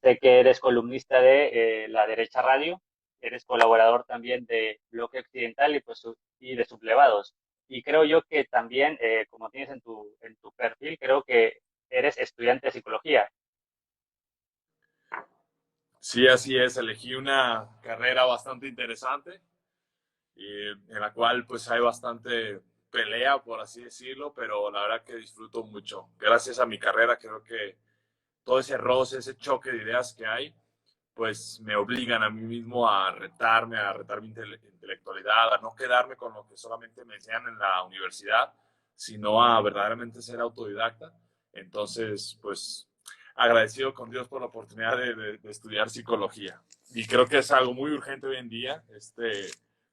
Sé que eres columnista de La Derecha Radio, eres colaborador también de Bloque Occidental y, pues, y de Sublevados. Y creo yo que también, como tienes en tu perfil, creo que eres estudiante de psicología. Sí, así es. Elegí una carrera bastante interesante y en la cual pues hay bastante pelea, por así decirlo, pero la verdad que disfruto mucho. Gracias a mi carrera creo que todo ese roce, ese choque de ideas que hay, pues me obligan a mí mismo a retar mi intelectualidad, a no quedarme con lo que solamente me enseñan en la universidad, sino a verdaderamente ser autodidacta. Entonces, pues agradecido con Dios por la oportunidad de estudiar psicología. Y creo que es algo muy urgente hoy en día,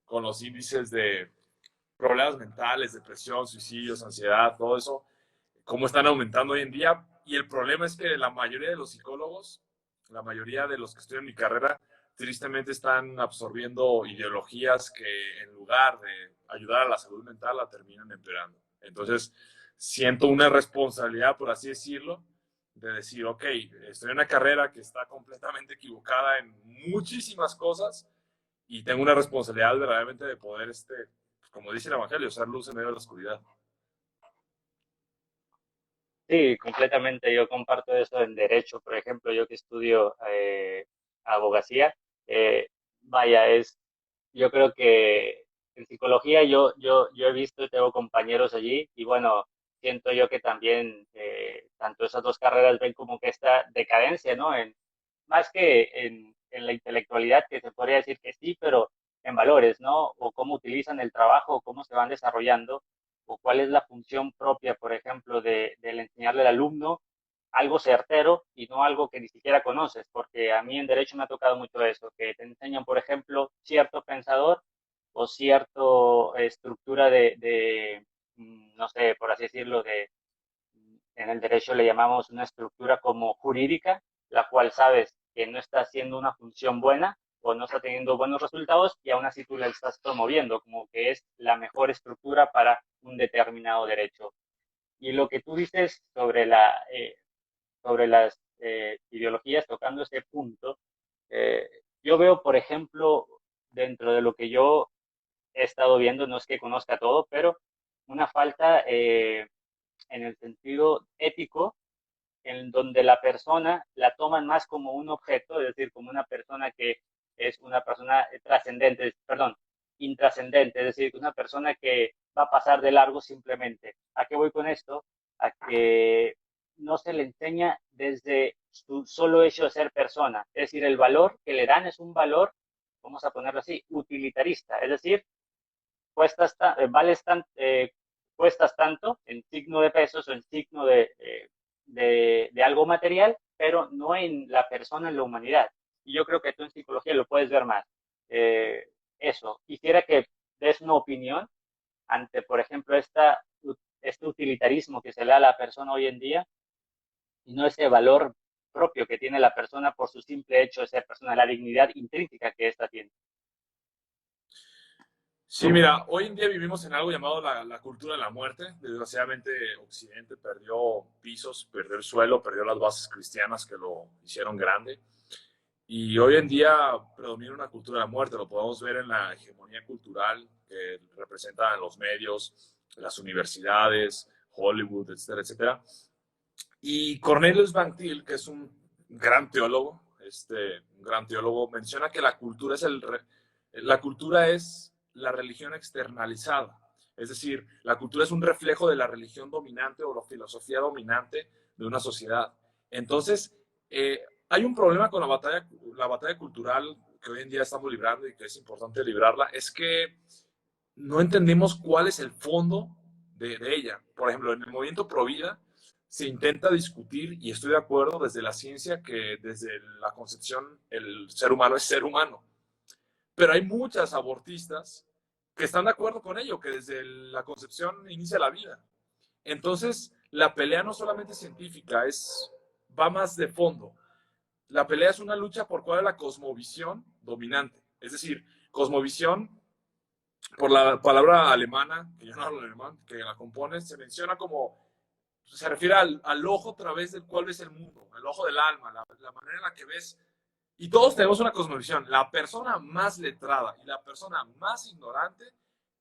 con los índices de problemas mentales, depresión, suicidios, ansiedad, todo eso, cómo están aumentando hoy en día. Y el problema es que la mayoría de los psicólogos, la mayoría de los que estudian mi carrera, tristemente están absorbiendo ideologías que en lugar de ayudar a la salud mental la terminan empeorando. Entonces, siento una responsabilidad, por así decirlo, de decir, ok, estoy en una carrera que está completamente equivocada en muchísimas cosas y tengo una responsabilidad verdaderamente de poder, como dice el Evangelio, ser luz en medio de la oscuridad. Sí, completamente. Yo comparto eso en derecho. Por ejemplo, yo que estudio abogacía, vaya, yo creo que en psicología yo he visto, tengo compañeros allí y bueno, siento yo que también tanto esas dos carreras ven como que esta decadencia, ¿no? Más que en la intelectualidad, que se podría decir que sí, pero en valores, ¿no? O cómo utilizan el trabajo, o cómo se van desarrollando, o cuál es la función propia, por ejemplo, del enseñarle al alumno algo certero y no algo que ni siquiera conoces, porque a mí en derecho me ha tocado mucho eso, que te enseñan, por ejemplo, cierto pensador o cierta estructura no sé, por así decirlo, en el derecho le llamamos una estructura como jurídica, la cual sabes que no está haciendo una función buena o no está teniendo buenos resultados y aún así tú la estás promoviendo como que es la mejor estructura para un determinado derecho. Y lo que tú dices sobre las ideologías, tocando ese punto, eh, yo veo, por ejemplo, dentro de lo que yo he estado viendo, no es que conozca todo, pero una falta en el sentido ético en donde la persona la toman más como un objeto, es decir, como una persona que es una persona trascendente, perdón, intrascendente, es decir, una persona que va a pasar de largo simplemente. ¿A qué voy con esto? A que no se le enseña desde su solo hecho de ser persona, es decir, el valor que le dan es un valor, vamos a ponerlo así, utilitarista, es decir, cuestas, vales cuestas tanto en signo de pesos o en signo de algo material, pero no en la persona, en la humanidad. Y yo creo que tú en psicología lo puedes ver más. Eh, Eso, quisiera que des una opinión ante, por ejemplo, este utilitarismo que se le da a la persona hoy en día y no ese valor propio que tiene la persona por su simple hecho de ser persona, la dignidad intrínseca que ésta tiene. Sí, mira, hoy en día vivimos en algo llamado la cultura de la muerte. Desgraciadamente, Occidente perdió pisos, perdió el suelo, perdió las bases cristianas que lo hicieron grande. Y hoy en día predomina una cultura de la muerte. Lo podemos ver en la hegemonía cultural que representan los medios, las universidades, Hollywood, etcétera, etcétera. Y Cornelius Van Til, que es un gran teólogo, un gran teólogo, menciona que la cultura es la religión externalizada. Es decir, la cultura es un reflejo de la religión dominante o la filosofía dominante de una sociedad. Entonces, hay un problema con la batalla cultural que hoy en día estamos librando y que es importante librarla, es que no entendemos cuál es el fondo de ella. Por ejemplo, en el movimiento Pro Vida se intenta discutir, y estoy de acuerdo desde la ciencia, que desde la concepción el ser humano es ser humano. Pero hay muchas abortistas que están de acuerdo con ello, que desde la concepción inicia la vida. Entonces, la pelea no solamente es científica, va más de fondo. La pelea es una lucha por cuál es la cosmovisión dominante. Es decir, cosmovisión, por la palabra alemana, que yo no hablo alemán, que la compone, se menciona como, se refiere al ojo a través del cual ves el mundo, el ojo del alma, la manera en la que ves, y todos tenemos una cosmovisión, la persona más letrada y la persona más ignorante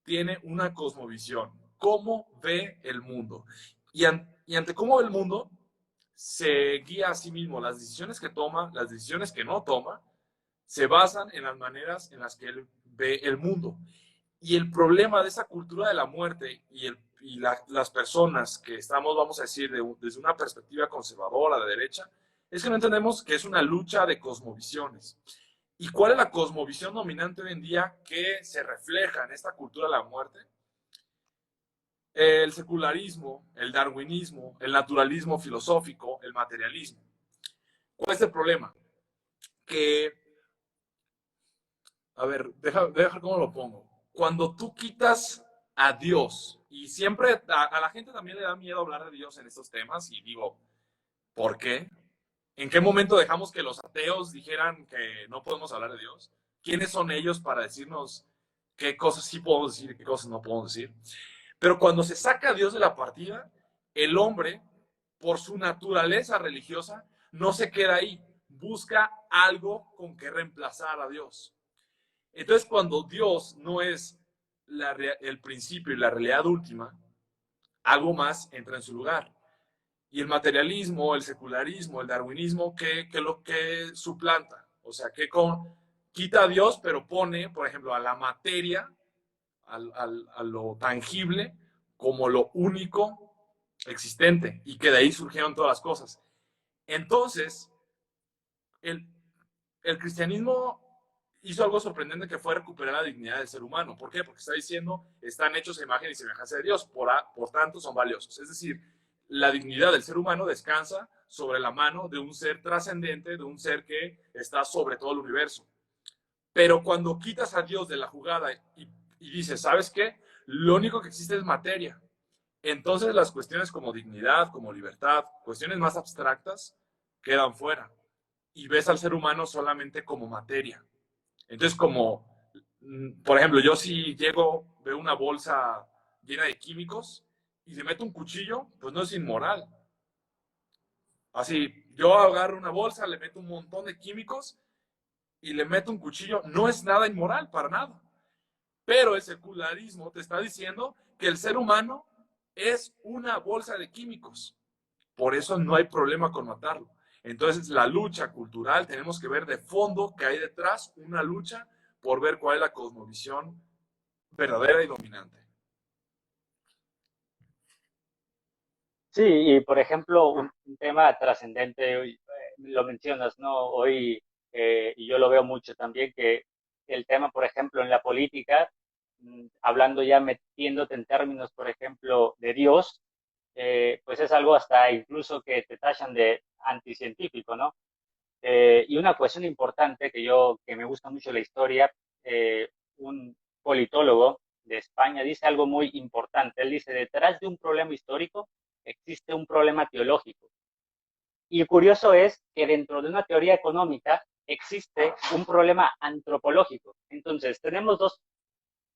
tiene una cosmovisión, cómo ve el mundo. Y ante cómo ve el mundo, se guía a sí mismo. Las decisiones que toma, las decisiones que no toma, se basan en las maneras en las que él ve el mundo. Y el problema de esa cultura de la muerte las personas que estamos, vamos a decir, desde una perspectiva conservadora, de derecha, es que no entendemos que es una lucha de cosmovisiones. ¿Y cuál es la cosmovisión dominante hoy en día que se refleja en esta cultura de la muerte? El secularismo, el darwinismo, el naturalismo filosófico, el materialismo. ¿Cuál es el problema? Que, a ver, deja cómo lo pongo. Cuando tú quitas a Dios, y siempre a la gente también le da miedo hablar de Dios en estos temas, y digo, ¿por qué? ¿En qué momento dejamos que los ateos dijeran que no podemos hablar de Dios? ¿Quiénes son ellos para decirnos qué cosas sí podemos decir y qué cosas no podemos decir? Pero cuando se saca a Dios de la partida, el hombre, por su naturaleza religiosa, no se queda ahí, busca algo con que reemplazar a Dios. Entonces, cuando Dios no es el principio y la realidad última, algo más entra en su lugar. Y el materialismo, el secularismo, el darwinismo, ¿qué lo que suplanta? O sea, quita a Dios, pero pone, por ejemplo, a la materia, a lo tangible, como lo único existente, y que de ahí surgieron todas las cosas. Entonces, el, el cristianismo hizo algo sorprendente, que fue recuperar la dignidad del ser humano. ¿Por qué? Porque está diciendo, están hechos a imagen y semejanza de Dios, por tanto son valiosos. Es decir, la dignidad del ser humano descansa sobre la mano de un ser trascendente, de un ser que está sobre todo el universo. Pero cuando quitas a Dios de la jugada y dices, ¿sabes qué? Lo único que existe es materia. Entonces las cuestiones como dignidad, como libertad, cuestiones más abstractas, quedan fuera. Y ves al ser humano solamente como materia. Entonces, por ejemplo, yo si llego, veo una bolsa llena de químicos y le meto un cuchillo, pues no es inmoral. Así, yo agarro una bolsa, le meto un montón de químicos y le meto un cuchillo, no es nada inmoral, para nada. Pero el secularismo te está diciendo que el ser humano es una bolsa de químicos. Por eso no hay problema con matarlo. Entonces, la lucha cultural, tenemos que ver de fondo que hay detrás una lucha por ver cuál es la cosmovisión verdadera y dominante. Sí, y por ejemplo, un tema trascendente, hoy, lo mencionas, ¿no? Hoy, y yo lo veo mucho también, que el tema, por ejemplo, en la política, hablando ya metiéndote en términos, por ejemplo, de Dios, pues es algo hasta incluso que te tachan de anticientífico, ¿no? Y una cuestión importante que me gusta mucho la historia, un politólogo de España dice algo muy importante. Él dice, detrás de un problema histórico existe un problema teológico. Y lo curioso es que dentro de una teoría económica existe un problema antropológico. Entonces, tenemos dos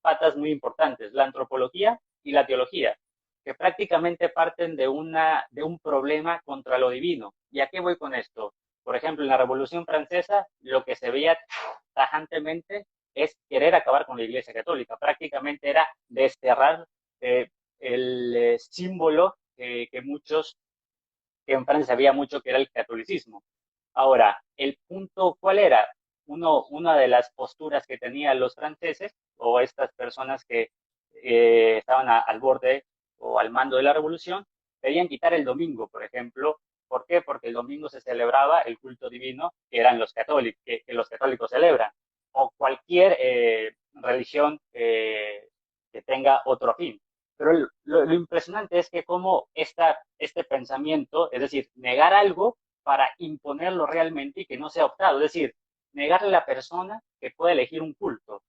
patas muy importantes, la antropología y la teología, que prácticamente parten de un problema contra lo divino. ¿Y a qué voy con esto? Por ejemplo, en la Revolución Francesa, lo que se veía tajantemente es querer acabar con la Iglesia Católica. Prácticamente era desterrar el símbolo que en Francia había mucho, que era el catolicismo. Ahora, el punto, ¿cuál era? Una de las posturas que tenían los franceses o estas personas que estaban al borde o al mando de la revolución, querían quitar el domingo, por ejemplo. ¿Por qué? Porque el domingo se celebraba el culto divino que eran los católicos, que los católicos celebran, o cualquier religión que tenga otro fin. Pero lo impresionante es que como este pensamiento, es decir, negar algo para imponerlo realmente y que no sea optado, es decir, negarle a la persona que pueda elegir un culto.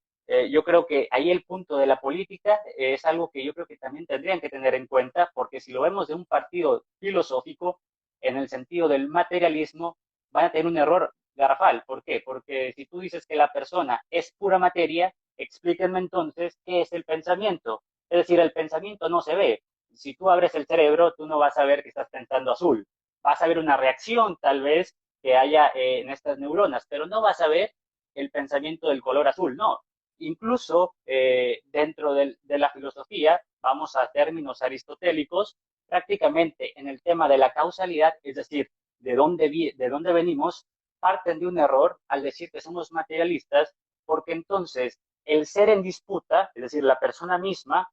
Yo creo que ahí el punto de la política es algo que yo creo que también tendrían que tener en cuenta, porque si lo vemos de un partido filosófico, en el sentido del materialismo, van a tener un error garrafal. ¿Por qué? Porque si tú dices que la persona es pura materia, explíquenme entonces qué es el pensamiento. Es decir, el pensamiento no se ve. Si tú abres el cerebro, tú no vas a ver que estás pensando azul. Vas a ver una reacción, tal vez, que haya en estas neuronas, pero no vas a ver el pensamiento del color azul, no. Incluso dentro de la filosofía, vamos a términos aristotélicos, prácticamente en el tema de la causalidad, es decir, de dónde venimos, parten de un error al decir que somos materialistas, porque entonces el ser en disputa, es decir, la persona misma,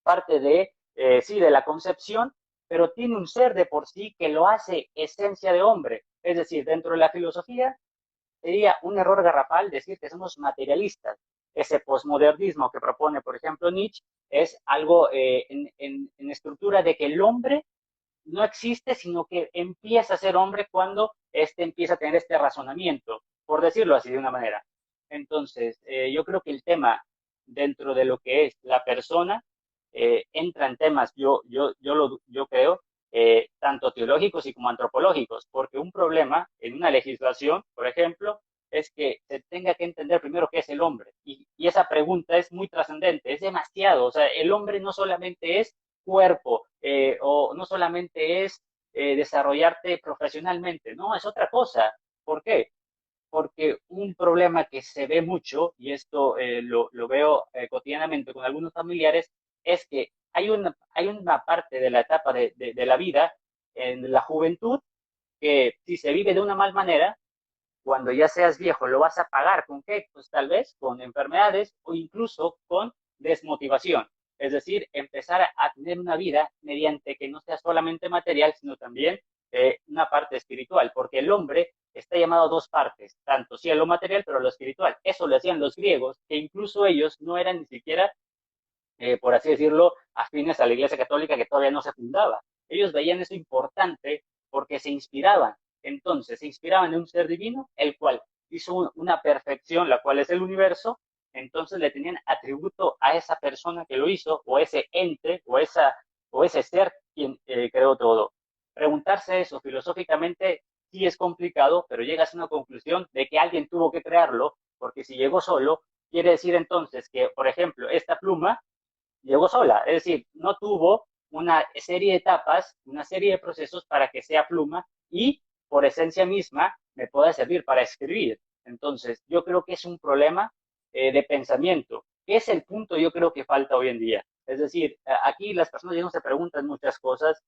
parte sí, de la concepción, pero tiene un ser de por sí que lo hace esencia de hombre. Es decir, dentro de la filosofía sería un error garrafal decir que somos materialistas. Ese posmodernismo que propone, por ejemplo, Nietzsche, es algo en estructura de que el hombre no existe, sino que empieza a ser hombre cuando éste empieza a tener este razonamiento, por decirlo así de una manera. Entonces, yo creo que el tema dentro de lo que es la persona entra en temas, yo creo, tanto teológicos y como antropológicos, porque un problema en una legislación, por ejemplo, es que se tenga que entender primero qué es el hombre. Y esa pregunta es muy trascendente, es demasiado. O sea, el hombre no solamente es cuerpo o no solamente es desarrollarte profesionalmente, no, es otra cosa. ¿Por qué? Porque un problema que se ve mucho, y esto lo veo cotidianamente con algunos familiares, es que hay una parte de la etapa de la vida, en la juventud, que si se vive de una mal manera, cuando ya seas viejo, ¿lo vas a pagar con qué? Pues tal vez con enfermedades o incluso con desmotivación. Es decir, empezar a tener una vida mediante que no sea solamente material, sino también una parte espiritual, porque el hombre está llamado a dos partes, tanto sí a lo material, pero a lo espiritual. Eso lo hacían los griegos, que incluso ellos no eran ni siquiera por así decirlo, afines a la Iglesia Católica que todavía no se fundaba. Ellos veían eso importante porque se inspiraban. Entonces, se inspiraban en un ser divino, el cual hizo una perfección, la cual es el universo, entonces le tenían atributo a esa persona que lo hizo, o ese ente, o ese ser quien creó todo. Preguntarse eso filosóficamente sí es complicado, pero llegas a una conclusión de que alguien tuvo que crearlo, porque si llegó solo, quiere decir entonces que, por ejemplo, esta pluma llegó sola, es decir, no tuvo una serie de etapas, una serie de procesos para que sea pluma y por esencia misma me pueda servir para escribir. Entonces, yo creo que es un problema de pensamiento, que es el punto yo creo que falta hoy en día. Es decir, aquí las personas ya no se preguntan muchas cosas,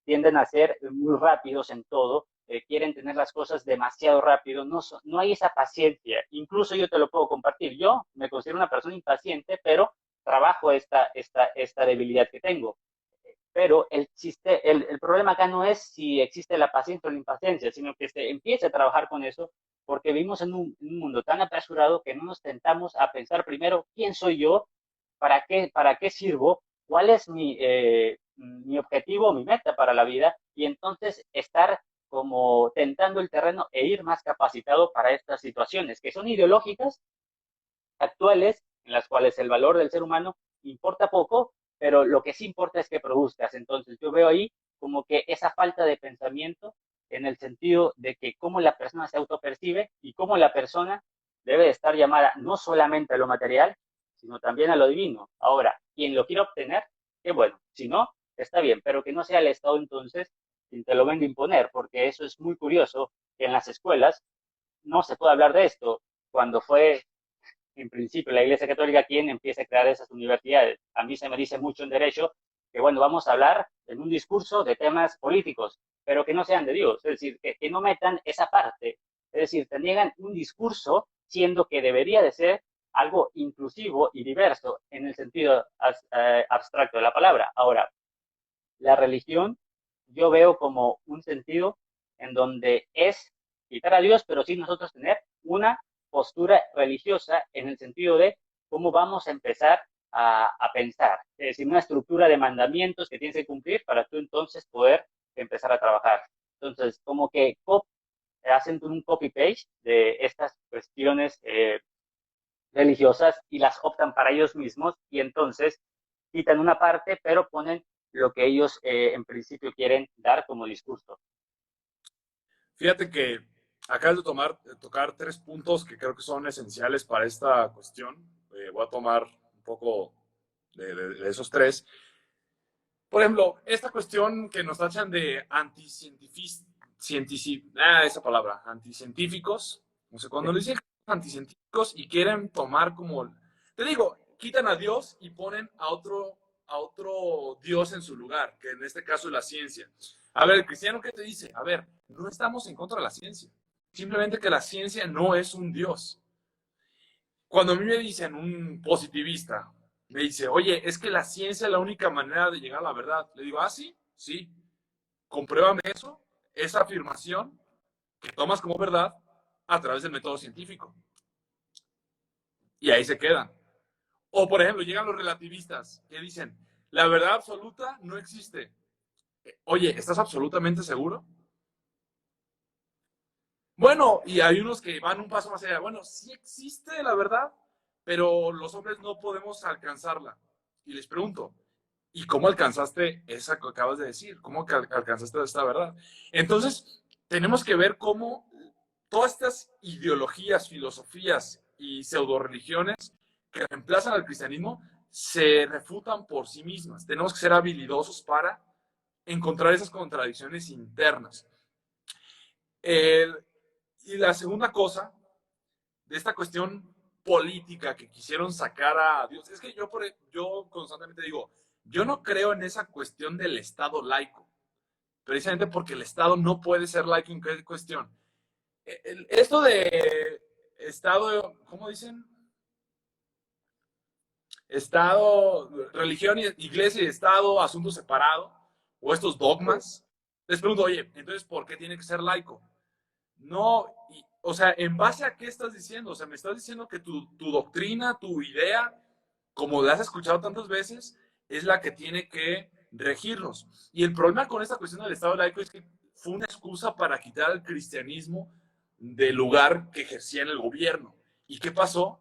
tienden a ser muy rápidos en todo, quieren tener las cosas demasiado rápido, no hay esa paciencia. Incluso yo te lo puedo compartir. Yo me considero una persona impaciente, pero trabajo esta debilidad que tengo. Pero el problema acá no es si existe la paciencia o la impaciencia, sino que se empiece a trabajar con eso, porque vivimos en un mundo tan apresurado que no nos tentamos a pensar primero quién soy yo, para qué sirvo, cuál es mi objetivo, mi meta para la vida, y entonces estar como tentando el terreno e ir más capacitado para estas situaciones, que son ideológicas, actuales, en las cuales el valor del ser humano importa poco, pero lo que sí importa es que produzcas. Entonces yo veo ahí como que esa falta de pensamiento en el sentido de que cómo la persona se autopercibe y cómo la persona debe estar llamada no solamente a lo material, sino también a lo divino. Ahora, quien lo quiera obtener, qué bueno, si no, está bien, pero que no sea el Estado entonces quien te lo venga a imponer, porque eso es muy curioso, que en las escuelas no se puede hablar de esto. Cuando fue en principio la Iglesia Católica quien empieza a crear esas universidades. A mí se me dice mucho en derecho que, bueno, vamos a hablar en un discurso de temas políticos, pero que no sean de Dios, es decir, que no metan esa parte, es decir, te niegan un discurso siendo que debería de ser algo inclusivo y diverso en el sentido abstracto de la palabra. Ahora, la religión yo veo como un sentido en donde es quitar a Dios, pero sí nosotros tener una postura religiosa en el sentido de cómo vamos a empezar a pensar. Es decir, una estructura de mandamientos que tienes que cumplir para tú entonces poder empezar a trabajar. Entonces, como que hacen un copy-paste de estas cuestiones religiosas y las optan para ellos mismos y entonces quitan una parte, pero ponen lo que ellos en principio quieren dar como discurso. Fíjate que acabas de tocar tres puntos que creo que son esenciales para esta cuestión. Voy a tomar un poco de esos tres. Por ejemplo, esta cuestión que nos tachan de anticientifistas, esa palabra, anticientíficos, no sé, cuando le dicen anticientíficos y quieren tomar como, te digo, quitan a Dios y ponen a otro Dios en su lugar, que en este caso es la ciencia. A ver, el cristiano, ¿qué te dice? A ver, no estamos en contra de la ciencia, simplemente que la ciencia no es un Dios. Cuando a mí me dicen un positivista, me dice, oye, es que la ciencia es la única manera de llegar a la verdad. Le digo, ah, sí, sí, compruébame eso, esa afirmación que tomas como verdad a través del método científico. Y ahí se quedan. O, por ejemplo, llegan los relativistas que dicen, la verdad absoluta no existe. Oye, ¿estás absolutamente seguro? Bueno, y hay unos que van un paso más allá. Bueno, sí existe la verdad, pero los hombres no podemos alcanzarla. Y les pregunto, ¿y cómo alcanzaste esa que acabas de decir? ¿Cómo alcanzaste esta verdad? Entonces, tenemos que ver cómo todas estas ideologías, filosofías y pseudo religiones que reemplazan al cristianismo se refutan por sí mismas. Tenemos que ser habilidosos para encontrar esas contradicciones internas. Y la segunda cosa de esta cuestión política que quisieron sacar a Dios, es que yo constantemente digo, yo no creo en esa cuestión del Estado laico, precisamente porque el Estado no puede ser laico en qué cuestión. Esto de Estado, ¿cómo dicen? Estado, religión, iglesia y Estado, asunto separado, o estos dogmas. Les pregunto, oye, entonces, ¿por qué tiene que ser laico? No, o sea, ¿en base a qué estás diciendo? O sea, me estás diciendo que tu doctrina, tu idea, como la has escuchado tantas veces, es la que tiene que regirnos. Y el problema con esta cuestión del Estado laico es que fue una excusa para quitar al cristianismo del lugar que ejercía en el gobierno. ¿Y qué pasó?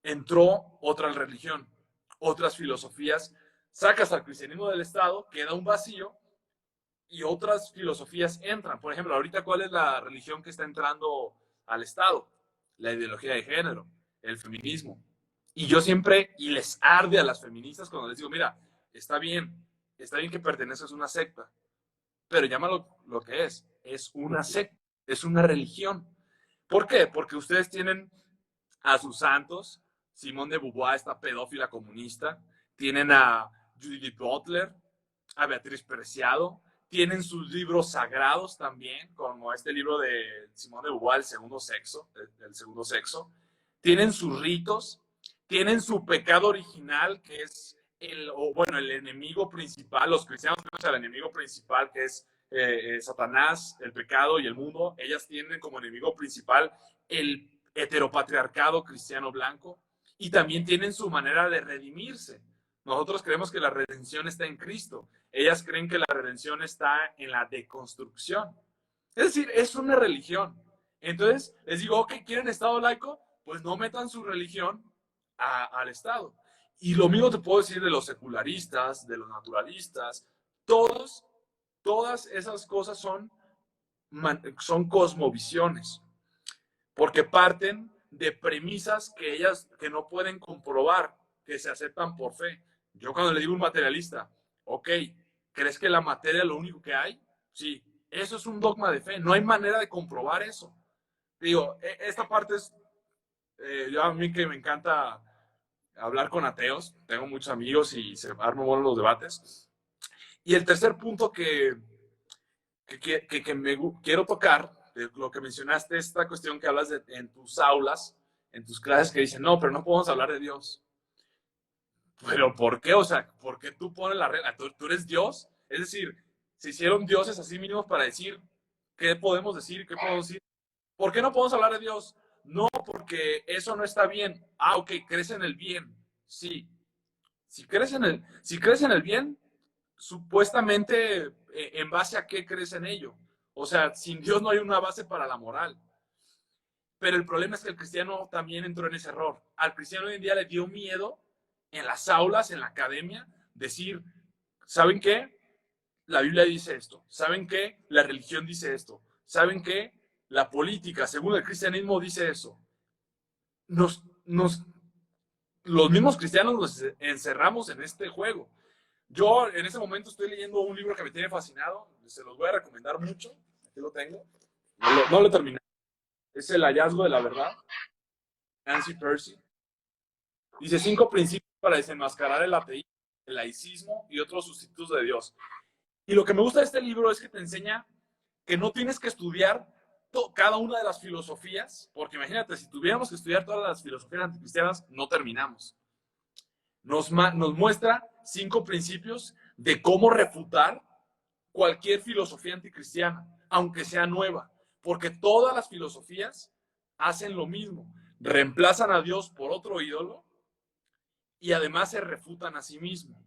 Entró otra religión, otras filosofías, sacas al cristianismo del Estado, queda un vacío y otras filosofías entran. Por ejemplo, ahorita, ¿cuál es la religión que está entrando al Estado? La ideología de género, el feminismo. Y yo siempre, y les arde a las feministas cuando les digo, mira, está bien que perteneces a una secta, pero llámalo lo que es una secta, es una religión. ¿Por qué? Porque ustedes tienen a sus santos, Simón de Beauvoir, esta pedófila comunista, tienen a Judith Butler, a Beatriz Preciado, tienen sus libros sagrados también, como este libro de Simón de Beauvoir, el segundo sexo, tienen sus ritos, tienen su pecado original, que es el enemigo principal, los cristianos tienen el enemigo principal, que es Satanás, el pecado y el mundo. Ellas tienen como enemigo principal el heteropatriarcado cristiano blanco, y también tienen su manera de redimirse. Nosotros creemos que la redención está en Cristo. Ellas creen que la redención está en la deconstrucción. Es decir, es una religión. Entonces, les digo, ok, ¿quieren Estado laico? Pues no metan su religión al Estado. Y lo mismo te puedo decir de los secularistas, de los naturalistas. Todas esas cosas son cosmovisiones, porque parten de premisas que ellas que no pueden comprobar, que se aceptan por fe. Yo cuando le digo a un materialista, ok, ¿crees que la materia es lo único que hay? Sí, eso es un dogma de fe, no hay manera de comprobar eso. Digo, esta parte es, yo a mí que me encanta hablar con ateos, tengo muchos amigos y se arman buenos los debates. Y el tercer punto que me quiero tocar, de lo que mencionaste, esta cuestión que hablas en tus aulas, en tus clases, que dicen, no, pero no podemos hablar de Dios. ¿Pero por qué? O sea, ¿por qué tú pones la regla? ¿Tú eres Dios? Es decir, se hicieron dioses así mínimos para decir qué podemos decir y qué podemos decir. ¿Por qué no podemos hablar de Dios? No, porque eso no está bien. Ah, ok, crees en el bien. Sí. Si crees en el bien, supuestamente, ¿en base a qué crees en ello? O sea, sin Dios no hay una base para la moral. Pero el problema es que el cristiano también entró en ese error. Al cristiano hoy en día le dio miedo en las aulas, en la academia, decir, ¿saben qué? La Biblia dice esto. ¿Saben qué? La religión dice esto. ¿Saben qué? La política, según el cristianismo, dice eso. Los mismos cristianos nos encerramos en este juego. Yo en ese momento estoy leyendo un libro que me tiene fascinado, se los voy a recomendar mucho, aquí lo tengo, no lo terminé, es El hallazgo de la verdad, Nancy Percy. Dice 5 principios para desenmascarar el ateísmo, el laicismo y otros sustitutos de Dios. Y lo que me gusta de este libro es que te enseña que no tienes que estudiar cada una de las filosofías, porque imagínate, si tuviéramos que estudiar todas las filosofías anticristianas, no terminamos. Nos muestra 5 principios de cómo refutar cualquier filosofía anticristiana, aunque sea nueva, porque todas las filosofías hacen lo mismo, reemplazan a Dios por otro ídolo y además se refutan a sí mismos.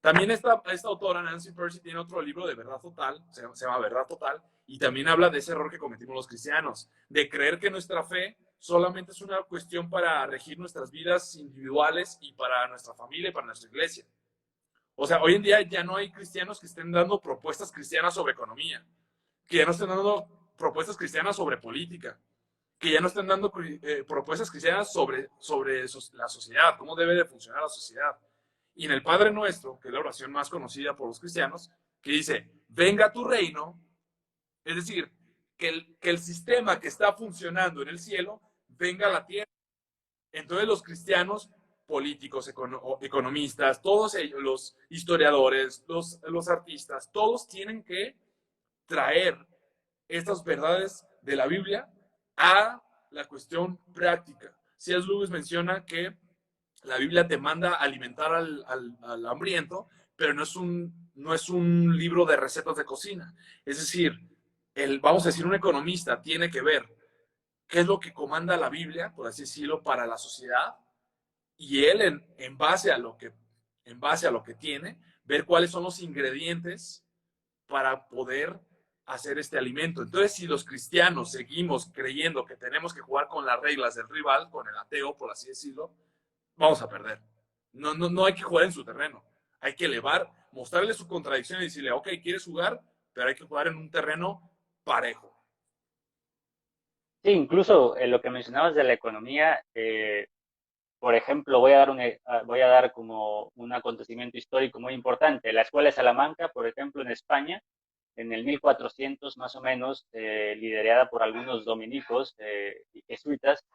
También esta autora, Nancy Percy, tiene otro libro de Verdad Total, se llama Verdad Total, y también habla de ese error que cometimos los cristianos, de creer que nuestra fe solamente es una cuestión para regir nuestras vidas individuales y para nuestra familia y para nuestra iglesia. O sea, hoy en día ya no hay cristianos que estén dando propuestas cristianas sobre economía, que ya no estén dando propuestas cristianas sobre política, que ya no estén dando propuestas cristianas sobre la sociedad, cómo debe de funcionar la sociedad. Y en el Padre Nuestro, que es la oración más conocida por los cristianos, que dice, venga tu reino, es decir, que el sistema que está funcionando en el cielo venga a la tierra. Entonces los cristianos, políticos, economistas, todos ellos, los historiadores, los artistas, todos tienen que traer estas verdades de la Biblia a la cuestión práctica. C.S. Lewis menciona que la Biblia te manda a alimentar al hambriento, pero no es un libro de recetas de cocina. Es decir, vamos a decir, un economista tiene que ver qué es lo que comanda la Biblia, por así decirlo, para la sociedad, y él en base a lo que tiene, ver cuáles son los ingredientes para poder hacer este alimento. Entonces, si los cristianos seguimos creyendo que tenemos que jugar con las reglas del rival, con el ateo, por así decirlo, vamos a perder. No, no, no hay que jugar en su terreno. Hay que elevar, mostrarle su contradicción y decirle, ok, quieres jugar, pero hay que jugar en un terreno parejo. Sí, incluso lo que mencionabas de la economía, por ejemplo, voy a dar como un acontecimiento histórico muy importante. La Escuela de Salamanca, por ejemplo, en España, en el 1400 más o menos, liderada por algunos dominicos y jesuitas,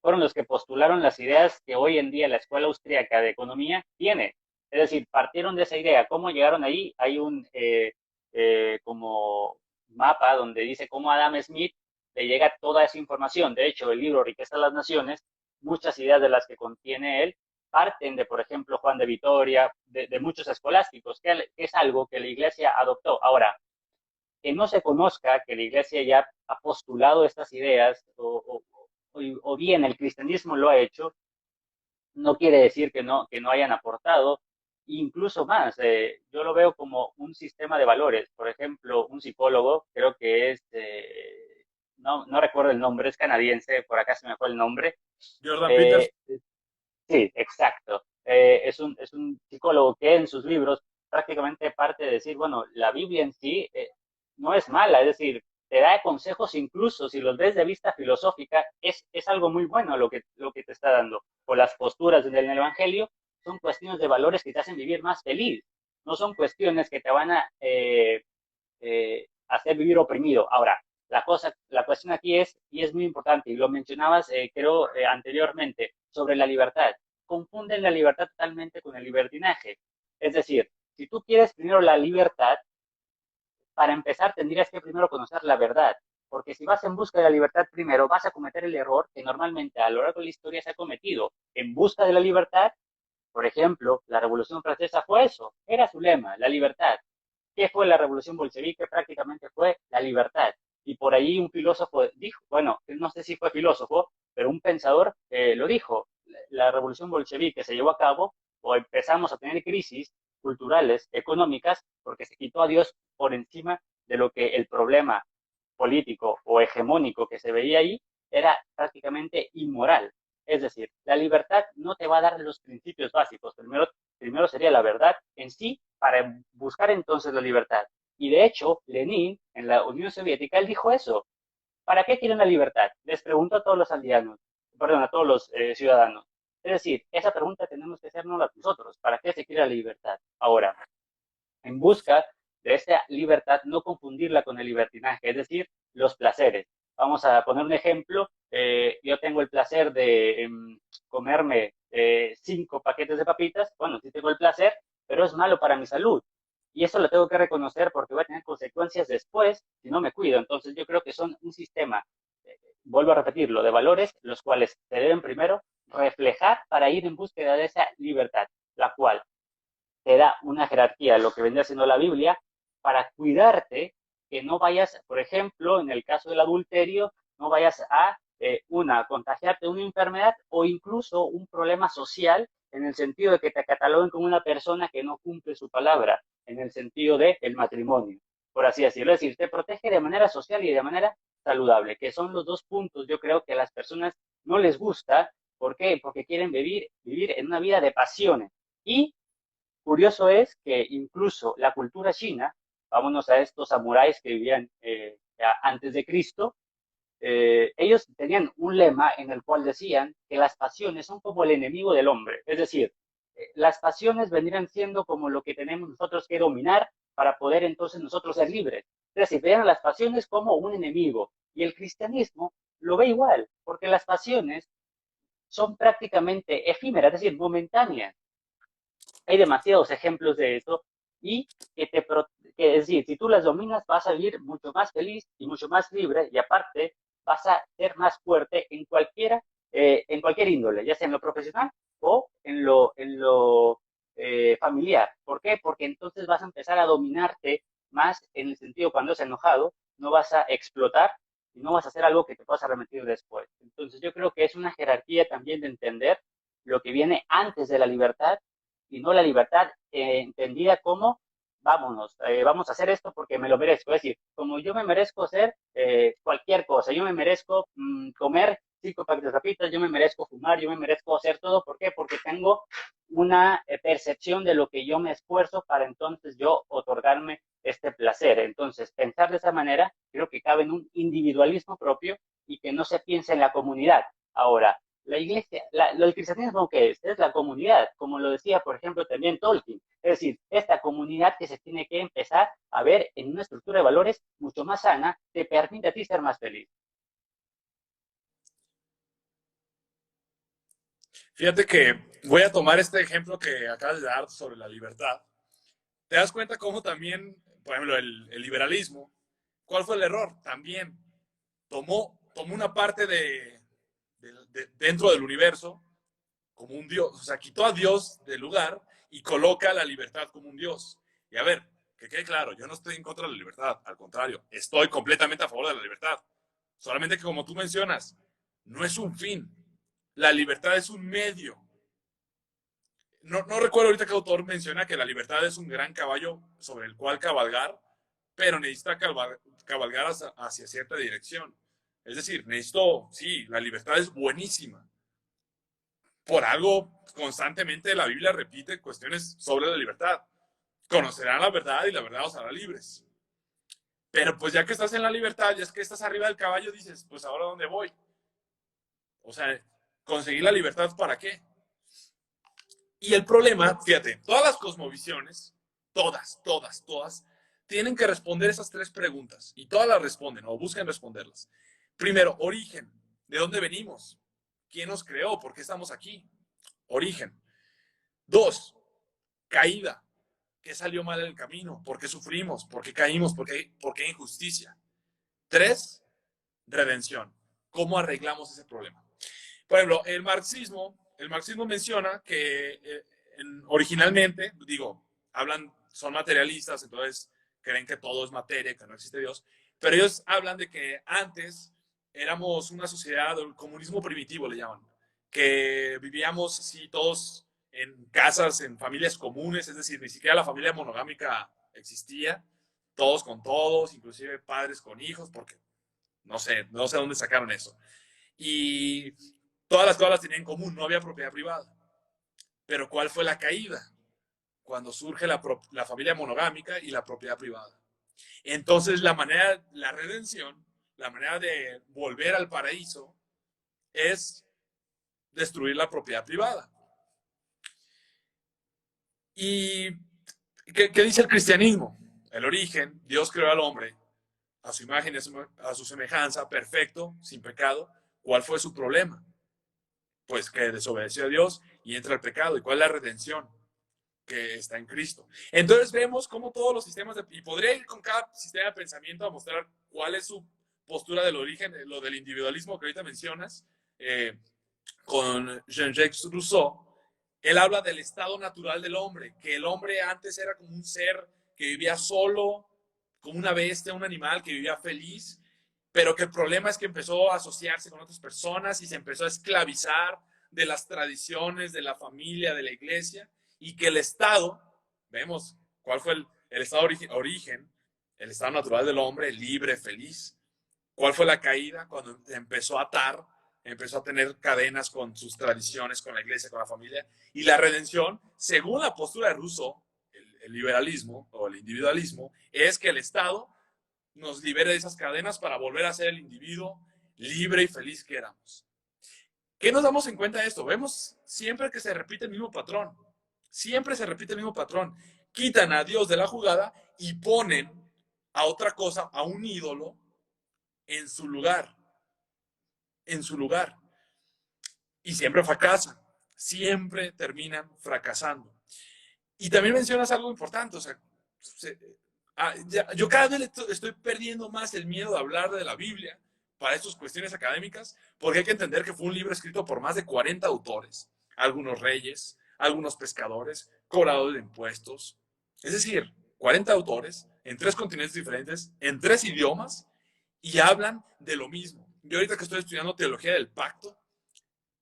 fueron los que postularon las ideas que hoy en día la Escuela Austríaca de Economía tiene. Es decir, partieron de esa idea. ¿Cómo llegaron ahí? Hay un como mapa donde dice cómo Adam Smith le llega toda esa información. De hecho, el libro Riqueza de las Naciones, muchas ideas de las que contiene él parten de, por ejemplo, Juan de Vitoria, de muchos escolásticos, que es algo que la Iglesia adoptó. Ahora, que no se conozca que la Iglesia ya ha postulado estas ideas o bien el cristianismo lo ha hecho, no quiere decir que no hayan aportado, incluso más. Yo lo veo como un sistema de valores. Por ejemplo, un psicólogo, creo que es, no recuerdo el nombre, es canadiense, por acá se me fue el nombre. Jordan Peters. Eh, sí, exacto. Es un psicólogo que en sus libros prácticamente parte de decir, bueno, la Biblia en sí no es mala, es decir, te da consejos incluso si los ves de vista filosófica, es algo muy bueno lo que te está dando. O las posturas en el Evangelio son cuestiones de valores que te hacen vivir más feliz, no son cuestiones que te van a hacer vivir oprimido. Ahora, la cuestión aquí es, y es muy importante, y lo mencionabas, creo, anteriormente, sobre la libertad. Confunden la libertad totalmente con el libertinaje. Es decir, si tú quieres primero la libertad, para empezar tendrías que primero conocer la verdad, porque si vas en busca de la libertad primero, vas a cometer el error que normalmente a lo largo de la historia se ha cometido. En busca de la libertad, por ejemplo, la Revolución Francesa fue eso, era su lema, la libertad. ¿Qué fue la revolución bolchevique? Prácticamente fue la libertad. Y por ahí un filósofo dijo, bueno, no sé si fue filósofo, pero un pensador lo dijo, la revolución bolchevique se llevó a cabo o empezamos a tener crisis culturales, económicas, porque se quitó a Dios por encima de lo que el problema político o hegemónico que se veía ahí era prácticamente inmoral. Es decir, la libertad no te va a dar los principios básicos. Primero sería la verdad en sí para buscar entonces la libertad. Y de hecho, Lenin en la Unión Soviética, él dijo eso. ¿Para qué quieren la libertad? Les preguntó a todos los aldeanos, perdón, a todos los ciudadanos. Es decir, esa pregunta tenemos que hacernos nosotros. ¿Para qué se quiere la libertad? Ahora, en busca de esa libertad, no confundirla con el libertinaje, es decir, los placeres. Vamos a poner un ejemplo. Yo tengo el placer de comerme 5 paquetes de papitas. Bueno, sí tengo el placer, pero es malo para mi salud. Y eso lo tengo que reconocer porque va a tener consecuencias después si no me cuido. Entonces yo creo que son un sistema, vuelvo a repetirlo, de valores, los cuales se deben primero reflejar para ir en búsqueda de esa libertad, la cual te da una jerarquía, lo que vendría siendo la Biblia, para cuidarte que no vayas, por ejemplo, en el caso del adulterio, no vayas a, contagiarte una enfermedad o incluso un problema social en el sentido de que te cataloguen como una persona que no cumple su palabra, en el sentido del matrimonio, por así decirlo. Es decir, te protege de manera social y de manera saludable, que son los dos puntos, yo creo que a las personas no les gusta. ¿Por qué? Porque quieren vivir en una vida de pasiones. Y curioso es que incluso la cultura china, vámonos a estos samuráis que vivían antes de Cristo, ellos tenían un lema en el cual decían que las pasiones son como el enemigo del hombre. Es decir, las pasiones vendrían siendo como lo que tenemos nosotros que dominar para poder entonces nosotros ser libres. Es decir, vean las pasiones como un enemigo. Y el cristianismo lo ve igual, porque las pasiones son prácticamente efímeras, es decir, momentáneas. Hay demasiados ejemplos de eso y que es decir, si tú las dominas vas a vivir mucho más feliz y mucho más libre y aparte vas a ser más fuerte en cualquier índole, ya sea en lo profesional o en lo familiar. ¿Por qué? Porque entonces vas a empezar a dominarte más en el sentido cuando estás enojado, no vas a explotar y no vas a hacer algo que te puedas arrepentir después. Entonces yo creo que es una jerarquía también de entender lo que viene antes de la libertad y no la libertad entendida como vámonos, vamos a hacer esto porque me lo merezco. Es decir, como yo me merezco hacer cualquier cosa, yo me merezco comer 5 paquetes de papitas, yo me merezco fumar, yo me merezco hacer todo. ¿Por qué? Porque tengo una percepción de lo que yo me esfuerzo para entonces yo otorgarme este placer. Entonces, pensar de esa manera creo que cabe en un individualismo propio y que no se piensa en la comunidad. Ahora, la iglesia, el cristianismo que es la comunidad, como lo decía, por ejemplo, también Tolkien. Es decir, esta comunidad que se tiene que empezar a ver en una estructura de valores mucho más sana, te permite a ti ser más feliz. Fíjate que voy a tomar este ejemplo que acabas de dar sobre la libertad. Te das cuenta cómo también, por ejemplo, el liberalismo, ¿cuál fue el error? También tomó una parte dentro del universo como un Dios, o sea, quitó a Dios del lugar y coloca la libertad como un Dios. Y a ver, que quede claro, yo no estoy en contra de la libertad, al contrario, estoy completamente a favor de la libertad. Solamente que como tú mencionas, no es un fin, la libertad es un medio. No recuerdo ahorita qué autor menciona que la libertad es un gran caballo sobre el cual cabalgar, pero necesita cabalgar hacia cierta dirección. Es decir, necesito, sí, la libertad es buenísima, por algo constantemente la Biblia repite cuestiones sobre la libertad. Conocerán la verdad y la verdad os hará libres. Pero pues ya que estás en la libertad, ya es que estás arriba del caballo, dices, pues ahora dónde voy. O sea, conseguir la libertad para qué. Y el problema, fíjate, todas las cosmovisiones, todas, tienen que responder esas tres preguntas. Y todas las responden o buscan responderlas. Primero, origen. ¿De dónde venimos? ¿Quién nos creó? ¿Por qué estamos aquí? Origen. Dos, caída. ¿Qué salió mal en el camino? ¿Por qué sufrimos? ¿Por qué caímos? ¿Por qué hay injusticia? Tres, redención. ¿Cómo arreglamos ese problema? Por ejemplo, el marxismo menciona que originalmente, digo, son materialistas, entonces creen que todo es materia, que no existe Dios, pero ellos hablan de que antes éramos una sociedad, el comunismo primitivo le llaman, que vivíamos así todos en casas, en familias comunes, es decir, ni siquiera la familia monogámica existía, todos con todos, inclusive padres con hijos, porque no sé dónde sacaron eso. Y todas las cosas las tenían en común, no había propiedad privada. Pero ¿cuál fue la caída? Cuando surge la familia monogámica y la propiedad privada. Entonces la redención, la manera de volver al paraíso es destruir la propiedad privada. ¿Y qué dice el cristianismo? El origen, Dios creó al hombre a su imagen, a su semejanza, perfecto, sin pecado. ¿Cuál fue su problema? Pues que desobedeció a Dios y entra el pecado. ¿Y cuál es la redención? Que está en Cristo. Entonces vemos cómo todos los sistemas, y podría ir con cada sistema de pensamiento a mostrar cuál es su postura del origen, lo del individualismo que ahorita mencionas, con Jean-Jacques Rousseau. Él habla del estado natural del hombre, que el hombre antes era como un ser que vivía solo, como una bestia, un animal que vivía feliz, pero que el problema es que empezó a asociarse con otras personas y se empezó a esclavizar de las tradiciones, de la familia, de la iglesia, y que el Estado, vemos cuál fue el estado origen, el estado natural del hombre, libre, feliz. ¿Cuál fue la caída? Cuando empezó a atar, empezó a tener cadenas con sus tradiciones, con la iglesia, con la familia. Y la redención, según la postura de Rousseau, el liberalismo o el individualismo, es que el Estado nos libere de esas cadenas para volver a ser el individuo libre y feliz que éramos. ¿Qué nos damos en cuenta de esto? Vemos siempre que se repite el mismo patrón. Siempre se repite el mismo patrón. Quitan a Dios de la jugada y ponen a otra cosa, a un ídolo, en su lugar. En su lugar. Y siempre fracasan. Siempre terminan fracasando. Y también mencionas algo importante. O sea, yo cada vez estoy perdiendo más el miedo de hablar de la Biblia para estas cuestiones académicas, porque hay que entender que fue un libro escrito por más de 40 autores, algunos reyes, algunos pescadores, cobradores de impuestos. Es decir, 40 autores en 3 continentes diferentes, en 3 idiomas, y hablan de lo mismo. Yo ahorita que estoy estudiando teología del pacto,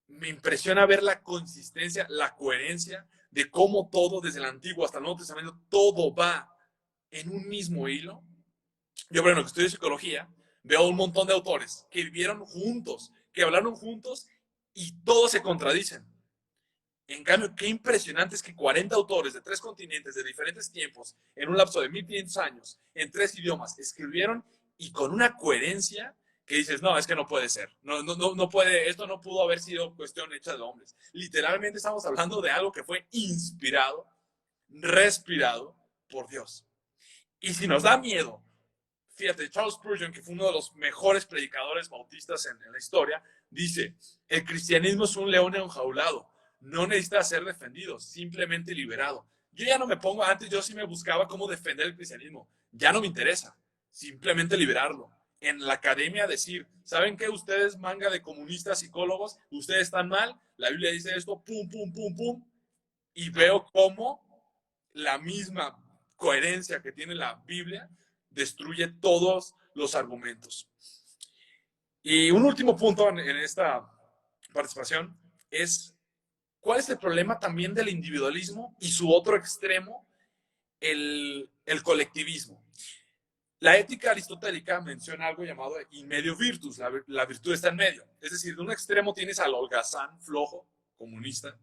me impresiona ver la consistencia, la coherencia de cómo todo, desde el Antiguo hasta el Nuevo Testamento, todo va en un mismo hilo. Yo, bueno, que estudio psicología, veo un montón de autores que vivieron juntos, que hablaron juntos y todos se contradicen. En cambio, qué impresionante es que 40 autores de 3 continentes, de diferentes tiempos, en un lapso de 1500 años, en 3 idiomas, escribieron y con una coherencia que dices, no, es que no puede ser. No puede, esto no pudo haber sido cuestión hecha de hombres. Literalmente estamos hablando de algo que fue inspirado, respirado por Dios. Y si nos da miedo, fíjate, Charles Spurgeon, que fue uno de los mejores predicadores bautistas en la historia, dice, el cristianismo es un león enjaulado, no necesita ser defendido, simplemente liberado. Yo ya no me pongo, antes yo sí me buscaba cómo defender el cristianismo, ya no me interesa, simplemente liberarlo. En la academia decir, ¿saben qué? Ustedes, manga de comunistas, psicólogos, ustedes están mal, la Biblia dice esto, pum, pum, pum, pum, y veo cómo la misma coherencia que tiene la Biblia destruye todos los argumentos. Y un último punto en esta participación es, ¿cuál es el problema también del individualismo y su otro extremo, el colectivismo? La ética aristotélica menciona algo llamado in medio virtus, la virtud está en medio. Es decir, de un extremo tienes al holgazán, flojo, comunista,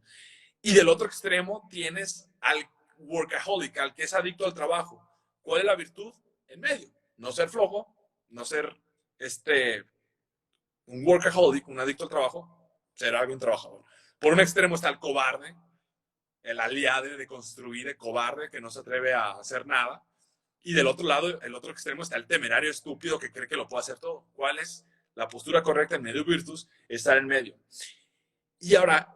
y del otro extremo tienes al workaholic, al que es adicto al trabajo. ¿Cuál es la virtud? En medio. No ser flojo, no ser un workaholic, un adicto al trabajo, ser alguien trabajador. Por un extremo está el cobarde, el aliado de construir, el cobarde que no se atreve a hacer nada. Y del otro lado, el otro extremo está el temerario estúpido que cree que lo puede hacer todo. ¿Cuál es la postura correcta en medio virtus? Estar en medio. Y ahora,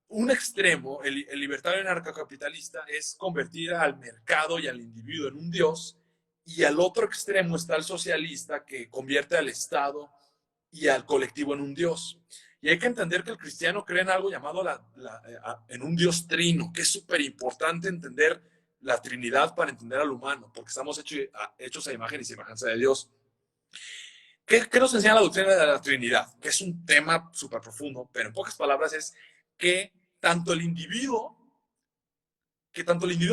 un extremo, el libertario anarcocapitalista, es convertir al mercado y al individuo en un dios, y al otro extremo está el socialista que convierte al Estado y al colectivo en un dios. Y hay que entender que el cristiano cree en algo llamado en un dios trino, que es súper importante entender la Trinidad para entender al humano, porque estamos hechos a imagen y semejanza de Dios. ¿Qué nos enseña la doctrina de la Trinidad? Que es un tema súper profundo, pero en pocas palabras es que tanto el individuo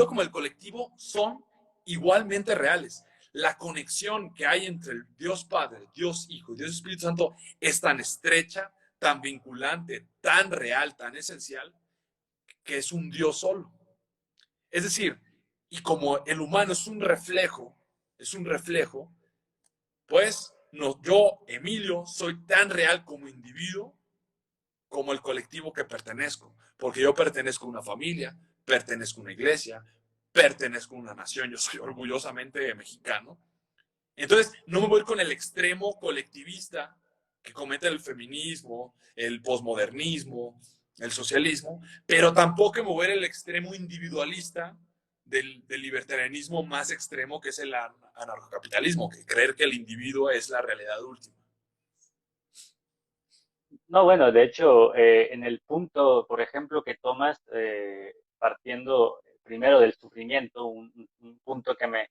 como el colectivo son igualmente reales. La conexión que hay entre el Dios Padre, Dios Hijo y Dios Espíritu Santo es tan estrecha, tan vinculante, tan real, tan esencial, que es un Dios solo. Es decir, y como el humano es un reflejo, pues no, yo, Emilio, soy tan real como individuo como el colectivo que pertenezco, porque yo pertenezco a una familia, pertenezco a una iglesia, pertenezco a una nación, yo soy orgullosamente mexicano. Entonces, no me voy con el extremo colectivista que comete el feminismo, el posmodernismo, el socialismo, pero tampoco me voy al extremo individualista del libertarianismo más extremo, que es el anarcocapitalismo, que creer que el individuo es la realidad última. No, bueno, de hecho, en el punto, por ejemplo, que tomas, partiendo primero del sufrimiento, un punto que me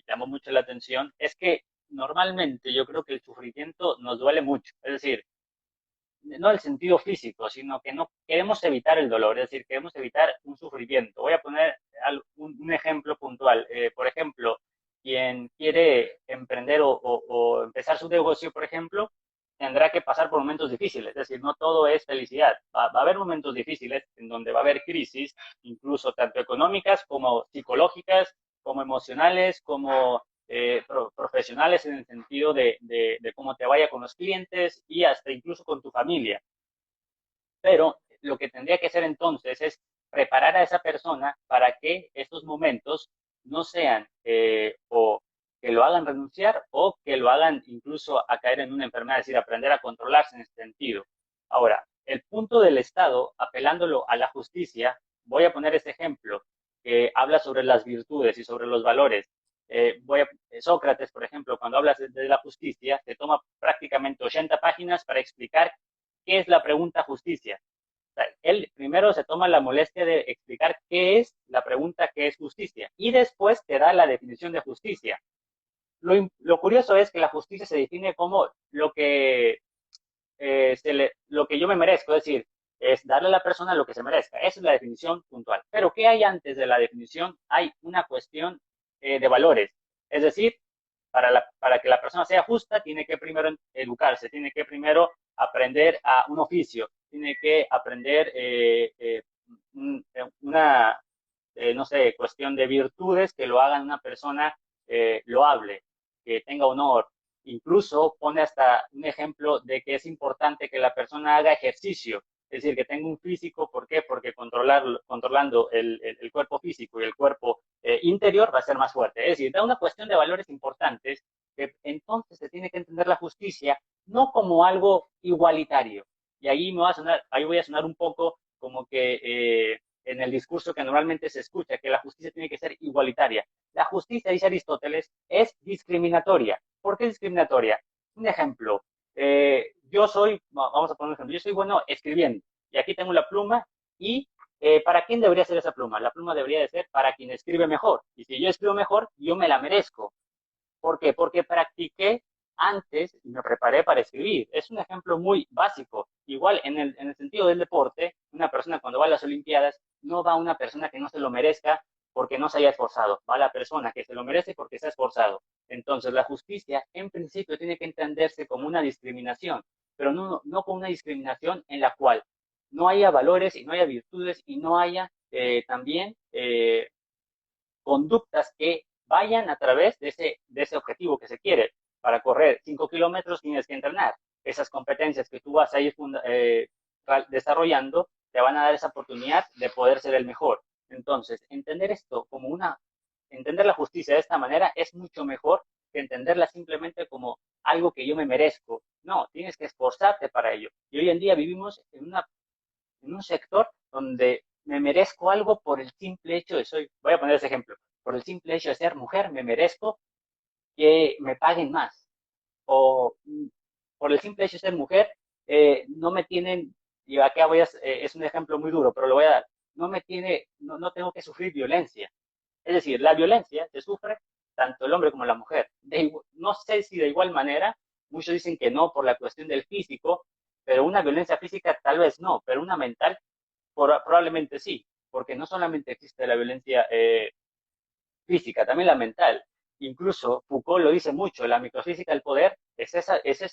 llamó mucho la atención, es que normalmente yo creo que el sufrimiento nos duele mucho. Es decir, no el sentido físico, sino que no queremos evitar el dolor, es decir, queremos evitar un sufrimiento. Voy a poner un ejemplo puntual. Por ejemplo, quien quiere emprender o empezar su negocio, por ejemplo, tendrá que pasar por momentos difíciles, es decir, no todo es felicidad. Va a haber momentos difíciles en donde va a haber crisis, incluso tanto económicas como psicológicas, como emocionales, como profesionales en el sentido de cómo te vaya con los clientes y hasta incluso con tu familia. Pero lo que tendría que hacer entonces es preparar a esa persona para que estos momentos no sean o que lo hagan renunciar o que lo hagan incluso a caer en una enfermedad, es decir, aprender a controlarse en ese sentido. Ahora, el punto del Estado, apelándolo a la justicia, voy a poner este ejemplo que habla sobre las virtudes y sobre los valores. Sócrates, por ejemplo, cuando hablas de la justicia, te toma prácticamente 80 páginas para explicar qué es la pregunta justicia. O sea, él primero se toma la molestia de explicar qué es la pregunta que es justicia y después te da la definición de justicia. Lo curioso es que la justicia se define como lo que yo me merezco, es decir, es darle a la persona lo que se merezca. Esa es la definición puntual. Pero ¿qué hay antes de la definición? Hay una cuestión de valores. Es decir, para que la persona sea justa, tiene que primero educarse, tiene que primero aprender a un oficio, tiene que aprender una, no sé, cuestión de virtudes que lo hagan una persona loable, que tenga honor. Incluso pone hasta un ejemplo de que es importante que la persona haga ejercicio, es decir, que tenga un físico. ¿Por qué? Porque controlando el cuerpo físico y el cuerpo interior va a ser más fuerte. Es decir, da una cuestión de valores importantes que entonces se tiene que entender la justicia no como algo igualitario. Y ahí voy a sonar un poco como que en el discurso que normalmente se escucha, que la justicia tiene que ser igualitaria. La justicia, dice Aristóteles, es discriminatoria. ¿Por qué discriminatoria? Un ejemplo, vamos a poner un ejemplo, yo soy bueno escribiendo y aquí tengo la pluma y ¿para quién debería ser esa pluma? La pluma debería de ser para quien escribe mejor. Y si yo escribo mejor, yo me la merezco. ¿Por qué? Porque practiqué antes y me preparé para escribir. Es un ejemplo muy básico. Igual en el sentido del deporte, una persona cuando va a las Olimpiadas no va una persona que no se lo merezca porque no se haya esforzado. Va la persona que se lo merece porque se ha esforzado. Entonces, la justicia en principio tiene que entenderse como una discriminación, pero no como una discriminación en la cual no haya valores y no haya virtudes y no haya también conductas que vayan a través de ese objetivo que se quiere. Para correr 5 kilómetros tienes que entrenar. Esas competencias que tú vas a ir desarrollando te van a dar esa oportunidad de poder ser el mejor. Entonces, entender la justicia de esta manera es mucho mejor que entenderla simplemente como algo que yo me merezco. No, tienes que esforzarte para ello. Y hoy en día vivimos en un sector donde me merezco algo por el simple hecho de voy a poner ese ejemplo, por el simple hecho de ser mujer, me merezco que me paguen más. O por el simple hecho de ser mujer, no me tienen, y acá es un ejemplo muy duro, pero lo voy a dar, no tengo que sufrir violencia. Es decir, la violencia se sufre tanto el hombre como la mujer. No sé si de igual manera, muchos dicen que no por la cuestión del físico, pero una violencia física tal vez no, pero una mental probablemente sí, porque no solamente existe la violencia física, también la mental. Incluso Foucault lo dice mucho, la microfísica del poder es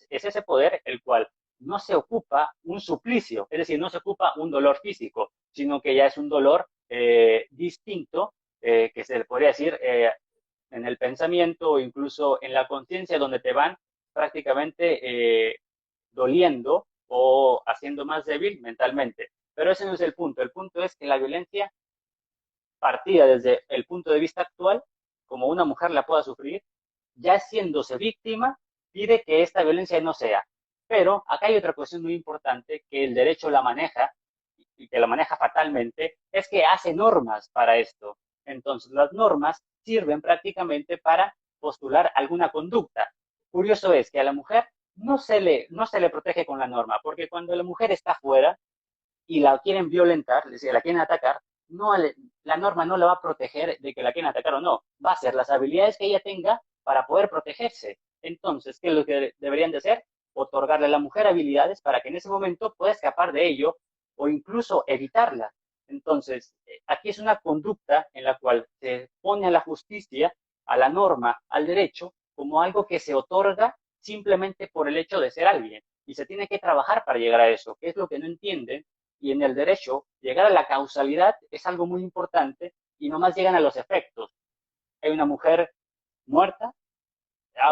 ese poder el cual no se ocupa un suplicio, es decir, no se ocupa un dolor físico, sino que ya es un dolor distinto, que se le podría decir en el pensamiento o incluso en la conciencia, donde te van prácticamente doliendo o haciendo más débil mentalmente. Pero ese no es el punto. El punto es que la violencia partida desde el punto de vista actual, como una mujer la pueda sufrir, ya siéndose víctima, pide que esta violencia no sea. Pero acá hay otra cuestión muy importante que el derecho la maneja y que la maneja fatalmente, es que hace normas para esto. Entonces, las normas sirven prácticamente para postular alguna conducta. Curioso es que a la mujer no se le protege con la norma, porque cuando la mujer está fuera y la quieren violentar, es decir, la quieren atacar, no la norma no la va a proteger de que la quieren atacar o no, va a ser las habilidades que ella tenga para poder protegerse. Entonces, ¿qué es lo que deberían de hacer? Otorgarle a la mujer habilidades para que en ese momento pueda escapar de ello o incluso evitarla. Entonces, aquí es una conducta en la cual se pone a la justicia, a la norma, al derecho, como algo que se otorga simplemente por el hecho de ser alguien. Y se tiene que trabajar para llegar a eso, que es lo que no entienden. Y en el derecho, llegar a la causalidad es algo muy importante y no más llegan a los efectos. Hay una mujer muerta,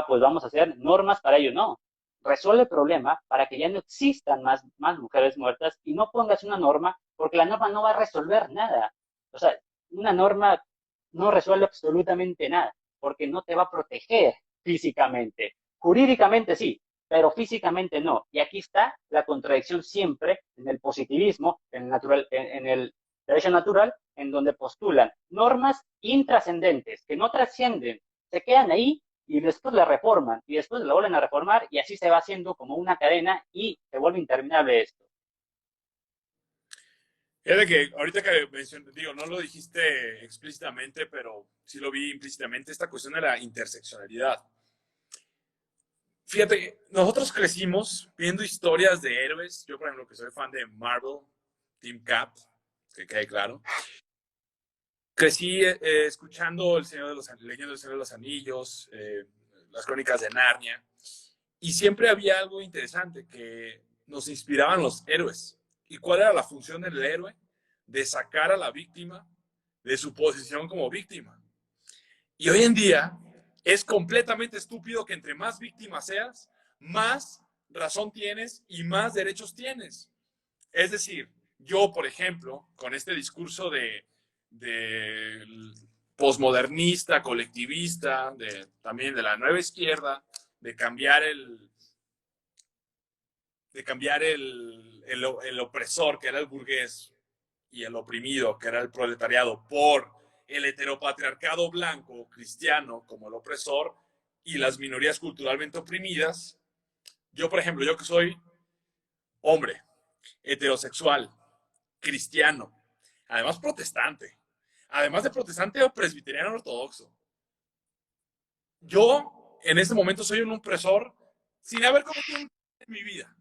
pues vamos a hacer normas para ello. No, resuelve el problema para que ya no existan más mujeres muertas y no pongas una norma porque la norma no va a resolver nada. O sea, una norma no resuelve absolutamente nada porque no te va a proteger físicamente. Jurídicamente sí, pero físicamente no. Y aquí está la contradicción siempre en el positivismo, en el derecho natural, en donde postulan normas intrascendentes que no trascienden, se quedan ahí y después la reforman y después la vuelven a reformar y así se va haciendo como una cadena y se vuelve interminable esto. Es de que ahorita que mencioné, digo, no lo dijiste explícitamente, pero sí lo vi implícitamente, esta cuestión de la interseccionalidad. Fíjate, nosotros crecimos viendo historias de héroes. Yo, por ejemplo, que soy fan de Marvel, Team Cap, que quede claro. Crecí escuchando leyendo El Señor de los Anillos, las Crónicas de Narnia, y siempre había algo interesante que nos inspiraban los héroes. ¿Y cuál era la función del héroe? De sacar a la víctima de su posición como víctima. Y hoy en día es completamente estúpido que entre más víctima seas, más razón tienes y más derechos tienes. Es decir, yo, por ejemplo, con este discurso de posmodernista, colectivista, también de la nueva izquierda, de cambiar el opresor, que era el burgués, y el oprimido, que era el proletariado, por el heteropatriarcado blanco cristiano como el opresor y las minorías culturalmente oprimidas. Yo, por ejemplo, yo que soy hombre, heterosexual, cristiano, además protestante, además de protestante o presbiteriano ortodoxo. Yo, en este momento, soy un opresor sin haber cometido un crimen en mi vida.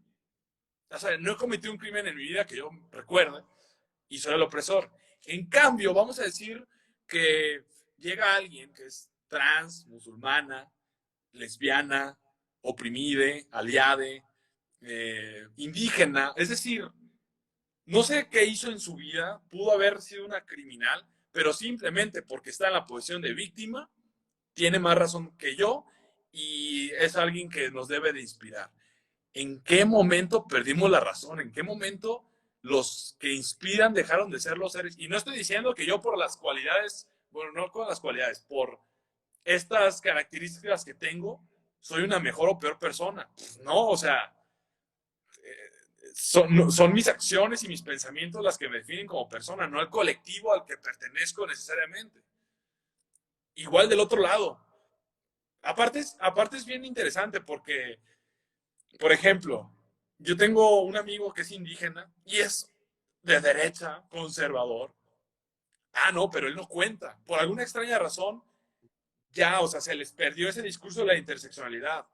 O sea, no he cometido un crimen en mi vida que yo recuerde y soy el opresor. En cambio, vamos a decir que llega alguien que es trans, musulmana, lesbiana, oprimide, aliade, indígena, es decir, no sé qué hizo en su vida, pudo haber sido una criminal, pero simplemente porque está en la posición de víctima, tiene más razón que yo y es alguien que nos debe de inspirar. ¿En qué momento perdimos la razón? ¿En qué momento los que inspiran dejaron de ser los seres? Y no estoy diciendo que yo por las cualidades, bueno, no con las cualidades, por estas características que tengo, soy una mejor o peor persona. No, o sea, son mis acciones y mis pensamientos las que me definen como persona, no el colectivo al que pertenezco necesariamente. Igual del otro lado. Aparte es bien interesante porque, por ejemplo, yo tengo un amigo que es indígena y es de derecha, conservador. Ah, no, pero él no cuenta. Por alguna extraña razón, ya, o sea, se les perdió ese discurso de la interseccionalidad.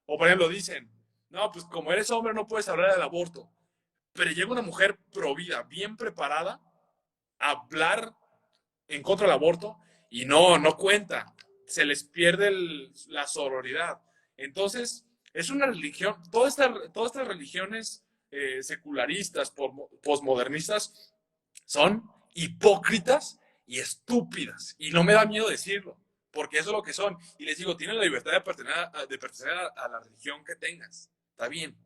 O, por ejemplo, dicen, no, pues como eres hombre no puedes hablar del aborto. Pero llega una mujer provida, bien preparada, a hablar en contra del aborto y no cuenta. Se les pierde la sororidad. Entonces, es una religión, todas estas religiones secularistas, posmodernistas, son hipócritas y estúpidas. Y no me da miedo decirlo, porque eso es lo que son. Y les digo, tienen la libertad de pertenecer a la religión que tengas. Está bien.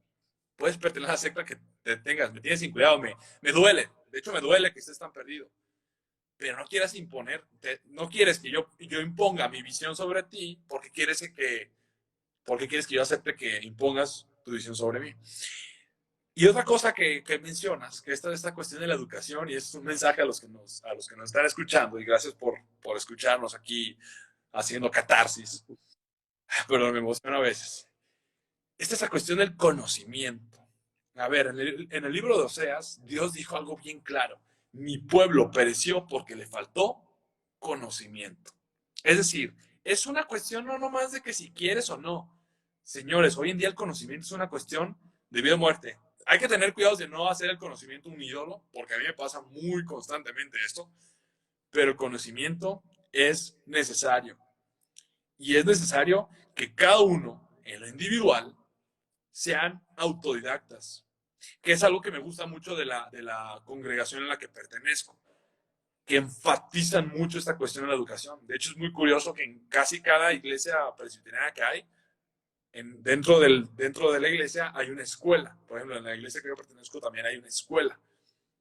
puedes pertenecer a la secta que te tengas, me tienes sin cuidado, me duele, de hecho me duele que estés tan perdido, pero no quieras imponer, no quieres que yo imponga mi visión sobre ti porque quieres que yo acepte que impongas tu visión sobre mí. Y otra cosa que mencionas, que esta cuestión de la educación, y es un mensaje a los que nos están escuchando, y gracias por escucharnos aquí haciendo catarsis, pero me emociona a veces. Esta es la cuestión del conocimiento. A ver, en el libro de Oseas, Dios dijo algo bien claro. Mi pueblo pereció porque le faltó conocimiento. Es decir, es una cuestión no nomás de que si quieres o no. Señores, hoy en día el conocimiento es una cuestión de vida o muerte. Hay que tener cuidado de no hacer el conocimiento un ídolo, porque a mí me pasa muy constantemente esto, pero el conocimiento es necesario. Y es necesario que cada uno, en lo individual, sean autodidactas, que es algo que me gusta mucho de la congregación en la que pertenezco, que enfatizan mucho esta cuestión de la educación. De hecho, es muy curioso que en casi cada iglesia presbiteriana que hay, dentro de la iglesia hay una escuela. Por ejemplo, en la iglesia que yo pertenezco también hay una escuela,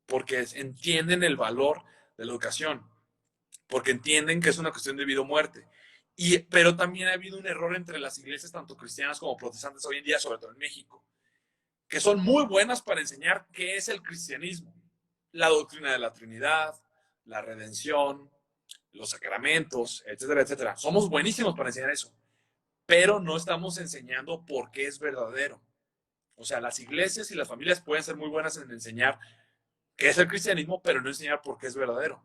porque entienden el valor de la educación, porque entienden que es una cuestión de vida o muerte. Pero también ha habido un error entre las iglesias, tanto cristianas como protestantes hoy en día, sobre todo en México, que son muy buenas para enseñar qué es el cristianismo, la doctrina de la Trinidad, la redención, los sacramentos, etcétera, etcétera. Somos buenísimos para enseñar eso, pero no estamos enseñando por qué es verdadero. O sea, las iglesias y las familias pueden ser muy buenas en enseñar qué es el cristianismo, pero no enseñar por qué es verdadero.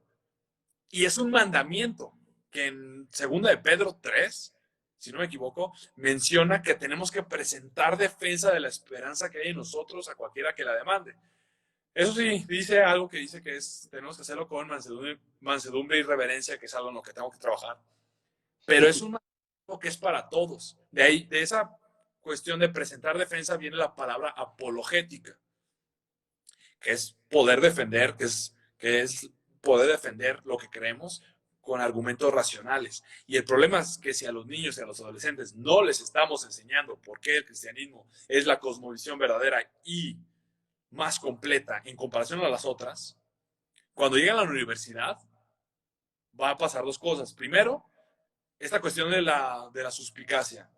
Y es un mandamiento que en 2 de Pedro 3, si no me equivoco, menciona que tenemos que presentar defensa de la esperanza que hay en nosotros a cualquiera que la demande. Eso sí, dice algo que dice que tenemos que hacerlo con mansedumbre y reverencia, que es algo en lo que tengo que trabajar. Pero es un mandamiento que es para todos. De ahí, de esa cuestión de presentar defensa viene la palabra apologética, que es poder defender, que es poder defender lo que creemos con argumentos racionales. Y el problema es que si a los niños y a los adolescentes no les estamos enseñando por qué el cristianismo es la cosmovisión verdadera y más completa en comparación a las otras, cuando llegan a la universidad va a pasar dos cosas. Primero, esta cuestión de la suspicacia,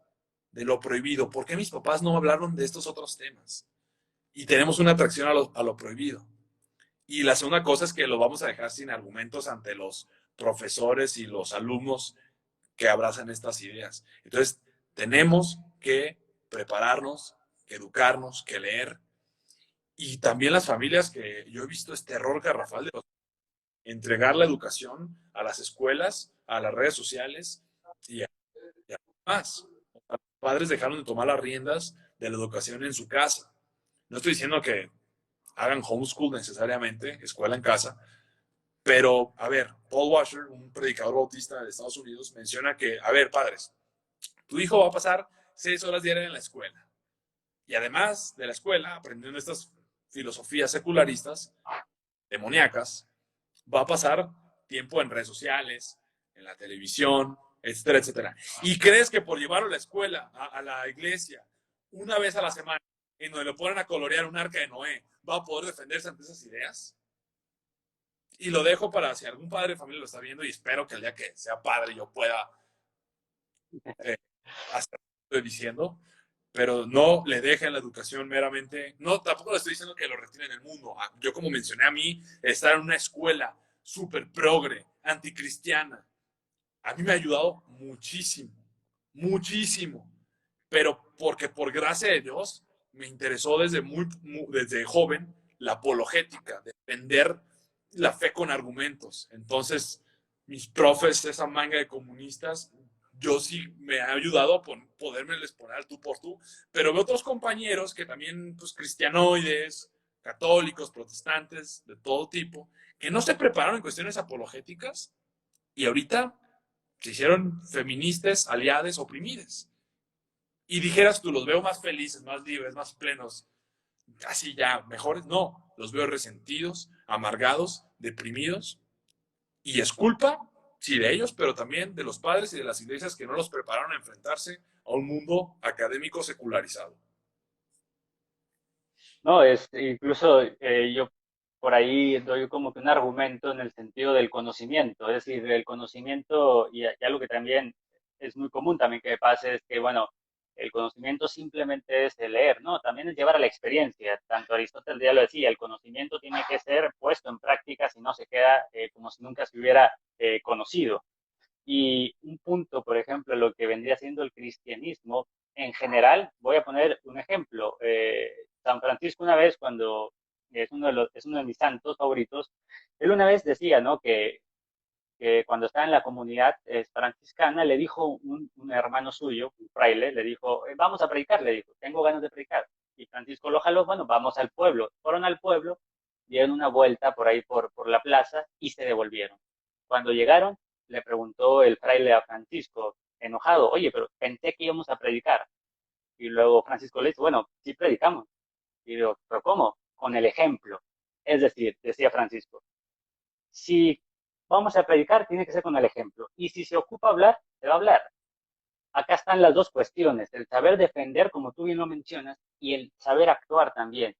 de lo prohibido. ¿Por qué mis papás no hablaron de estos otros temas? Y tenemos una atracción a lo prohibido. Y la segunda cosa es que lo vamos a dejar sin argumentos ante los profesores y los alumnos que abrazan estas ideas. Entonces, tenemos que prepararnos, que educarnos, que leer. Y también las familias, que yo he visto este error garrafal de entregar la educación a las escuelas, a las redes sociales y a más. Los padres dejaron de tomar las riendas de la educación en su casa. No estoy diciendo que hagan homeschool necesariamente, escuela en casa, pero, a ver, Paul Washer, un predicador bautista de Estados Unidos, menciona que, a ver, padres, tu hijo va a pasar 6 horas diarias en la escuela. Y además de la escuela, aprendiendo estas filosofías secularistas, demoníacas, va a pasar tiempo en redes sociales, en la televisión, etcétera, etcétera. ¿Y crees que por llevarlo a la escuela, a la iglesia, una vez a la semana, en donde lo ponen a colorear un arca de Noé, va a poder defenderse ante esas ideas? Y lo dejo para si algún padre de familia lo está viendo, y espero que el día que sea padre yo pueda hacer lo que estoy diciendo, pero no le dejen la educación meramente, no, tampoco le estoy diciendo que lo retiren en el mundo. Yo, como mencioné, a mí, estar en una escuela súper progre, anticristiana, a mí me ha ayudado muchísimo, muchísimo, pero porque por gracia de Dios me interesó desde joven la apologética, defender la fe con argumentos. Entonces, mis profes, esa manga de comunistas, yo sí me ha ayudado a poderme les poner al tú por tú, pero veo otros compañeros que también, pues, cristianoides, católicos, protestantes, de todo tipo, que no se prepararon en cuestiones apologéticas y ahorita se hicieron feministas, aliadas, oprimidas. Y dijeras tú, los veo más felices, más libres, más plenos, así ya mejores. No, los veo resentidos, amargados, deprimidos. Y es culpa, sí, de ellos, pero también de los padres y de las iglesias que no los prepararon a enfrentarse a un mundo académico secularizado. No, es incluso yo por ahí doy como que un argumento en el sentido del conocimiento, es decir, el conocimiento y algo que también es muy común también que pase es que, bueno, el conocimiento simplemente es el leer, ¿no? También es llevar a la experiencia. Tanto Aristóteles ya lo decía, el conocimiento tiene que ser puesto en práctica, si no se queda como si nunca se hubiera conocido. Y un punto, por ejemplo, lo que vendría siendo el cristianismo en general, voy a poner un ejemplo. San Francisco una vez, cuando es uno de mis santos favoritos, él una vez decía, ¿no? Que cuando estaba en la comunidad franciscana, le dijo un hermano suyo, un fraile, le dijo, vamos a predicar, le dijo, tengo ganas de predicar. Y Francisco lo jaló, bueno, vamos al pueblo. Fueron al pueblo, dieron una vuelta por ahí por la plaza y se devolvieron. Cuando llegaron, le preguntó el fraile a Francisco, enojado, oye, pero pensé que íbamos a predicar. Y luego Francisco le dice, bueno, sí predicamos. Y digo, pero ¿cómo? Con el ejemplo. Es decir, decía Francisco, si vamos a predicar, tiene que ser con el ejemplo. Y si se ocupa hablar, se va a hablar. Acá están las dos cuestiones, el saber defender, como tú bien lo mencionas, y el saber actuar también.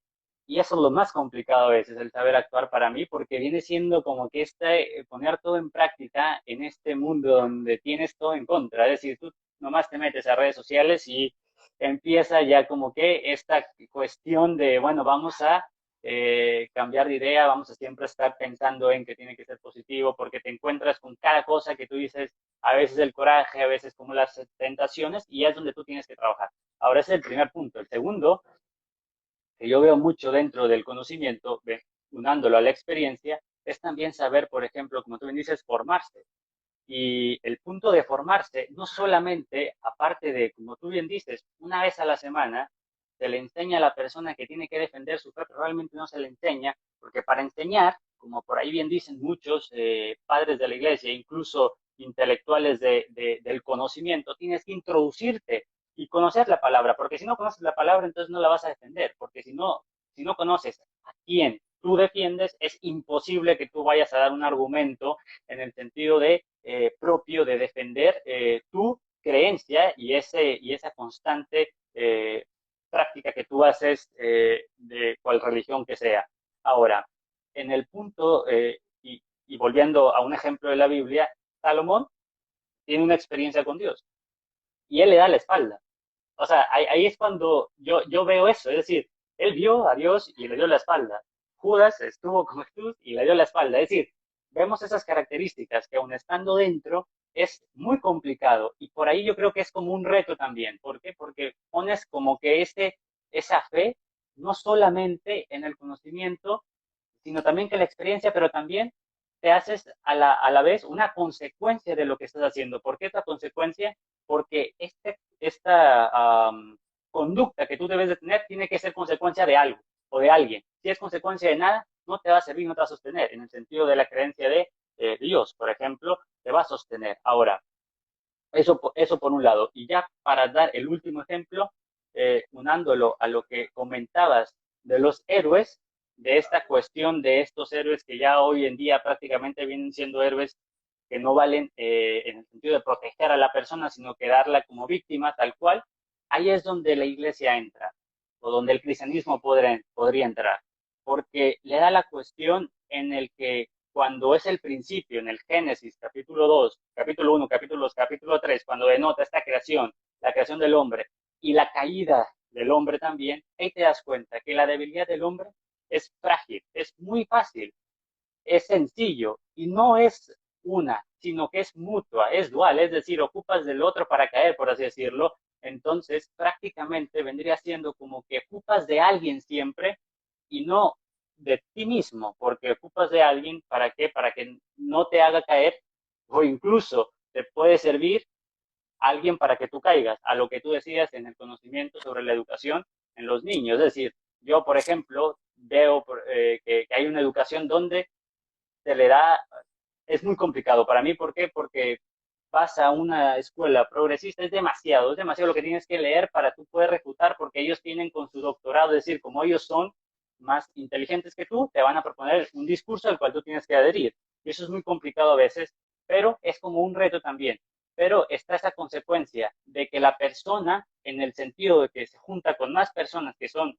Y eso es lo más complicado a veces, el saber actuar para mí, porque viene siendo como que poner todo en práctica en este mundo donde tienes todo en contra. Es decir, tú nomás te metes a redes sociales y empieza ya como que esta cuestión de, bueno, vamos a cambiar de idea, vamos a siempre estar pensando en que tiene que ser positivo, porque te encuentras con cada cosa que tú dices, a veces el coraje, a veces como las tentaciones, y es donde tú tienes que trabajar. Ahora ese es el primer punto. El segundo, que yo veo mucho dentro del conocimiento, unándolo a la experiencia, es también saber, por ejemplo, como tú bien dices, formarse. Y el punto de formarse, no solamente, aparte de, como tú bien dices, una vez a la semana, se le enseña a la persona que tiene que defender su fe, pero realmente no se le enseña, porque para enseñar, como por ahí bien dicen muchos padres de la iglesia, incluso intelectuales del conocimiento, tienes que introducirte y conocer la palabra, porque si no conoces la palabra, entonces no la vas a defender, porque si no conoces a quién tú defiendes, es imposible que tú vayas a dar un argumento en el sentido de propio de defender tu creencia y esa constante práctica que tú haces de cual religión que sea. Ahora, en el punto, y volviendo a un ejemplo de la Biblia, Salomón tiene una experiencia con Dios y él le da la espalda. O sea, ahí es cuando yo veo eso, es decir, él vio a Dios y le dio la espalda. Judas estuvo con Jesús y le dio la espalda. Es decir, vemos esas características que aun estando dentro es muy complicado y por ahí yo creo que es como un reto también. ¿Por qué? Porque pones como que esa fe no solamente en el conocimiento, sino también que la experiencia, pero también te haces a la vez una consecuencia de lo que estás haciendo. ¿Por qué esta consecuencia? Porque esta conducta que tú debes de tener tiene que ser consecuencia de algo o de alguien. Si es consecuencia de nada, no te va a servir, no te va a sostener. En el sentido de la creencia de Dios, por ejemplo, te va a sostener. Ahora, eso por un lado. Y ya para dar el último ejemplo, unándolo a lo que comentabas de los héroes, de esta cuestión de estos héroes que ya hoy en día prácticamente vienen siendo héroes que no valen en el sentido de proteger a la persona, sino que darla como víctima tal cual, ahí es donde la iglesia entra, o donde el cristianismo podría entrar, porque le da la cuestión en el que cuando es el principio, en el Génesis, capítulo 2 capítulo 1 capítulo 2 capítulo 3 cuando denota esta creación, la creación del hombre y la caída del hombre también, ahí te das cuenta que la debilidad del hombre es frágil, es muy fácil, es sencillo y no es una, sino que es mutua, es dual, es decir, ocupas del otro para caer, por así decirlo. Entonces, prácticamente vendría siendo como que ocupas de alguien siempre y no de ti mismo, porque ocupas de alguien para qué, para que no te haga caer o incluso te puede servir alguien para que tú caigas a lo que tú decías en el conocimiento sobre la educación en los niños. Es decir, yo, por ejemplo, veo que hay una educación donde se le da, es muy complicado para mí. ¿Por qué? Porque vas a una escuela progresista, es demasiado lo que tienes que leer para tú poder refutar, porque ellos tienen con su doctorado, es decir, como ellos son más inteligentes que tú, te van a proponer un discurso al cual tú tienes que adherir. Y eso es muy complicado a veces, pero es como un reto también. Pero está esa consecuencia de que la persona, en el sentido de que se junta con más personas que son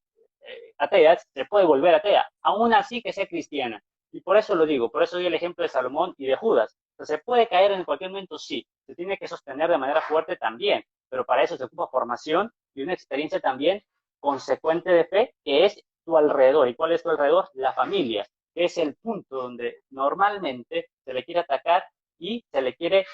atea, se puede volver atea, aún así que sea cristiana. Y por eso lo digo, por eso doy el ejemplo de Salomón y de Judas. O sea, ¿se puede caer en cualquier momento? Sí. Se tiene que sostener de manera fuerte también, pero para eso se ocupa formación y una experiencia también consecuente de fe, que es tu alrededor. ¿Y cuál es tu alrededor? La familia, que es el punto donde normalmente se le quiere atacar y se le quiere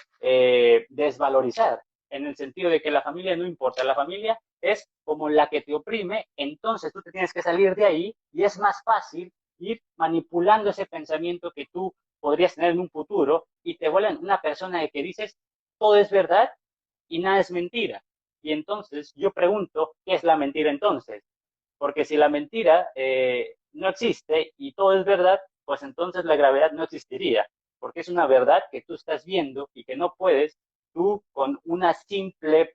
desvalorizar, en el sentido de que la familia no importa, la familia es como la que te oprime, entonces tú te tienes que salir de ahí y es más fácil ir manipulando ese pensamiento que tú podrías tener en un futuro y te vuelven una persona de que dices todo es verdad y nada es mentira. Y entonces yo pregunto, ¿qué es la mentira entonces? Porque si la mentira no existe y todo es verdad, pues entonces la gravedad no existiría, porque es una verdad que tú estás viendo y que no puedes tú con una simple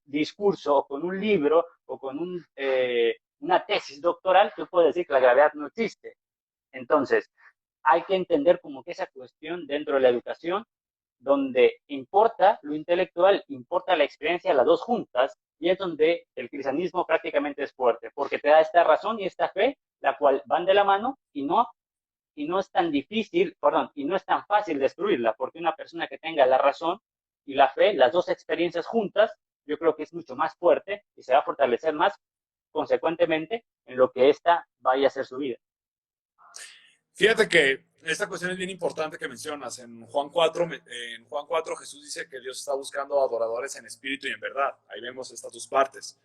discurso o con un libro o con una tesis doctoral, tú puedes decir que la gravedad no existe. Entonces, hay que entender como que esa cuestión dentro de la educación, donde importa lo intelectual, importa la experiencia, las dos juntas, y es donde el cristianismo prácticamente es fuerte, porque te da esta razón y esta fe, la cual van de la mano y no es tan difícil, perdón, y no es tan fácil destruirla, porque una persona que tenga la razón y la fe, las dos experiencias juntas, yo creo que es mucho más fuerte y se va a fortalecer más consecuentemente en lo que ésta vaya a ser su vida. Fíjate que esta cuestión es bien importante que mencionas. En Juan 4 Jesús dice que Dios está buscando adoradores en espíritu y en verdad. Ahí vemos estas dos partes,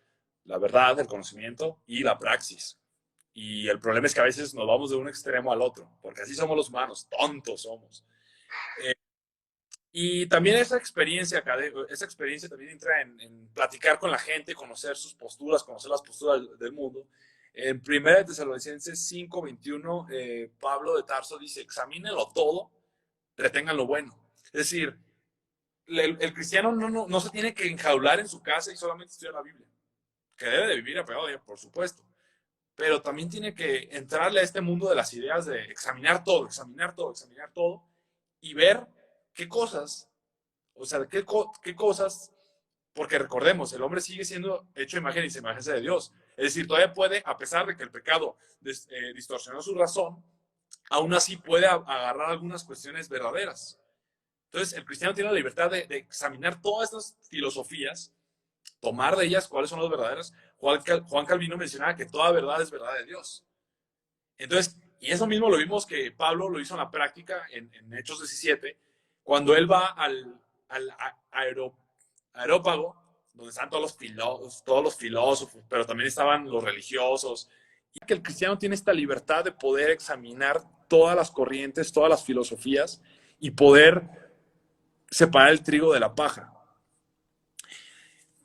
la verdad, el conocimiento y la praxis. Y el problema es que a veces nos vamos de un extremo al otro, porque así somos los humanos, tontos somos. Eh, y también esa experiencia también entra en platicar con la gente, conocer sus posturas, conocer las posturas del mundo. En 1 Tesalonicenses 5:21, Pablo de Tarso dice, examínenlo todo, retengan lo bueno. Es decir, el cristiano no se tiene que enjaular en su casa y solamente estudiar la Biblia, que debe de vivir apegado a ella, por supuesto, pero también tiene que entrarle a este mundo de las ideas de examinar todo, examinar todo, examinar todo y ver qué cosas, o sea, qué cosas, porque recordemos, el hombre sigue siendo hecho imagen y semejanza de Dios. Es decir, todavía puede, a pesar de que el pecado distorsionó su razón, aún así puede agarrar algunas cuestiones verdaderas. Entonces, el cristiano tiene la libertad de examinar todas estas filosofías, tomar de ellas cuáles son las verdaderas. Juan Calvino mencionaba que toda verdad es verdad de Dios. Entonces, y eso mismo lo vimos que Pablo lo hizo en la práctica en Hechos 17, cuando él va al aerópago, donde están todos los filósofos, pero también estaban los religiosos, y que el cristiano tiene esta libertad de poder examinar todas las corrientes, todas las filosofías, y poder separar el trigo de la paja.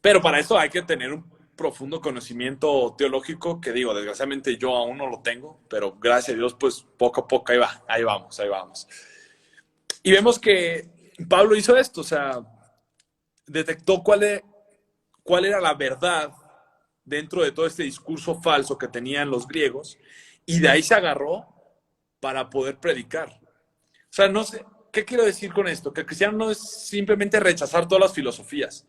Pero para eso hay que tener un profundo conocimiento teológico que digo, desgraciadamente yo aún no lo tengo, pero gracias a Dios, pues poco a poco ahí vamos, ahí vamos. Y vemos que Pablo hizo esto, o sea, detectó cuál era la verdad dentro de todo este discurso falso que tenían los griegos y de ahí se agarró para poder predicar. O sea, no sé, ¿qué quiero decir con esto? Que el cristiano no es simplemente rechazar todas las filosofías.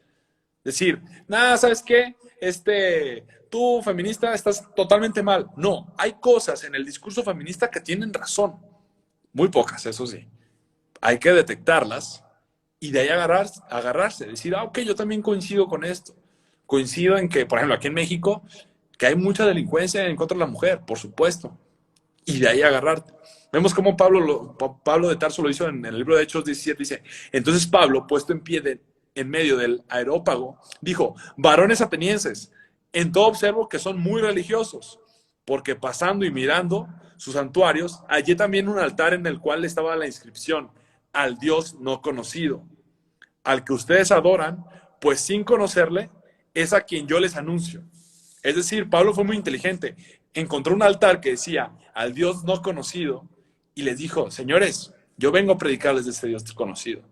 Decir, nada, ¿sabes qué? Tú, feminista, estás totalmente mal. No, hay cosas en el discurso feminista que tienen razón. Muy pocas, eso sí. Hay que detectarlas y de ahí agarrarse. Decir, ok, yo también coincido con esto. Coincido en que, por ejemplo, aquí en México, que hay mucha delincuencia en contra de la mujer, por supuesto. Y de ahí agarrarte. Vemos cómo Pablo de Tarso lo hizo en el libro de Hechos 17. Dice, entonces Pablo, puesto en pie en medio del aerópago, dijo, varones atenienses, en todo observo que son muy religiosos, porque pasando y mirando sus santuarios, hallé también un altar en el cual estaba la inscripción, al Dios no conocido, al que ustedes adoran, pues sin conocerle, es a quien yo les anuncio. Es decir, Pablo fue muy inteligente. Encontró un altar que decía al Dios no conocido y les dijo, señores, yo vengo a predicarles de este Dios desconocido.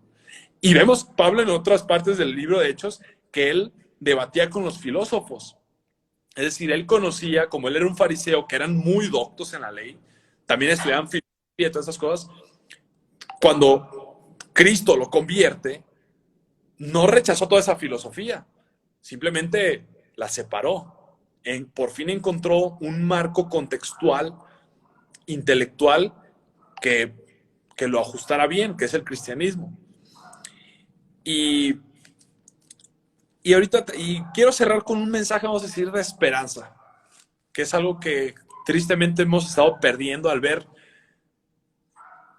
Y vemos Pablo en otras partes del libro de Hechos que él debatía con los filósofos. Es decir, él conocía, como él era un fariseo, que eran muy doctos en la ley, también estudiaban filosofía y todas esas cosas. Cuando Cristo lo convierte, no rechazó toda esa filosofía, simplemente la separó por fin encontró un marco contextual, intelectual, que lo ajustara bien, que es el cristianismo. Y ahorita, quiero cerrar con un mensaje, vamos a decir, de esperanza, que es algo que tristemente hemos estado perdiendo al ver.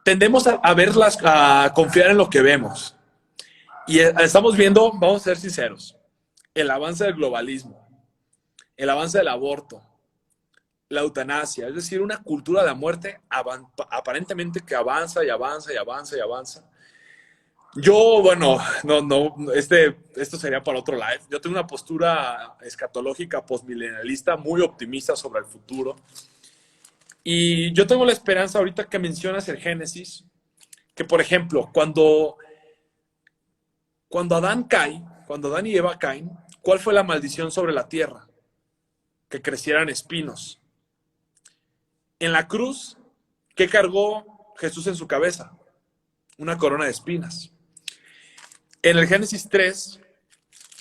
Tendemos a confiar en lo que vemos. Y estamos viendo, vamos a ser sinceros, el avance del globalismo, el avance del aborto, la eutanasia, es decir, una cultura de la muerte aparentemente que avanza y avanza y avanza y avanza. Yo, bueno, esto sería para otro live. Yo tengo una postura escatológica postmilenialista muy optimista sobre el futuro. Y yo tengo la esperanza, ahorita que mencionas el Génesis, que por ejemplo, cuando Adán y Eva caen, ¿cuál fue la maldición sobre la tierra? Que crecieran espinos. En la cruz, ¿qué cargó Jesús en su cabeza? Una corona de espinas. En el Génesis 3,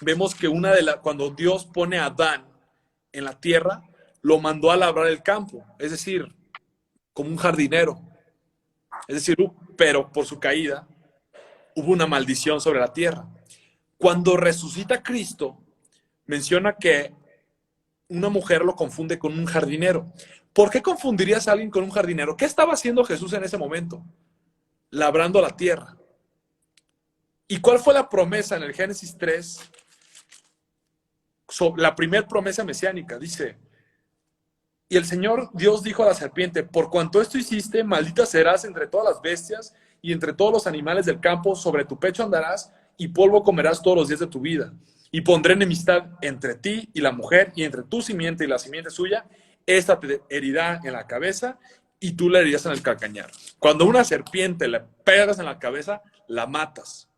vemos que cuando Dios pone a Adán en la tierra, lo mandó a labrar el campo, es decir, como un jardinero. Es decir, pero por su caída hubo una maldición sobre la tierra. Cuando resucita Cristo, menciona que una mujer lo confunde con un jardinero. ¿Por qué confundirías a alguien con un jardinero? ¿Qué estaba haciendo Jesús en ese momento? Labrando la tierra. ¿Y cuál fue la promesa en el Génesis 3? La primera promesa mesiánica, dice: y el Señor Dios dijo a la serpiente, por cuanto esto hiciste, maldita serás entre todas las bestias y entre todos los animales del campo, sobre tu pecho andarás y polvo comerás todos los días de tu vida. Y pondré enemistad entre ti y la mujer, y entre tu simiente y la simiente suya. Esta te herirá en la cabeza y tú la herirás en el calcañar. Cuando una serpiente le pegas en la cabeza, la matas.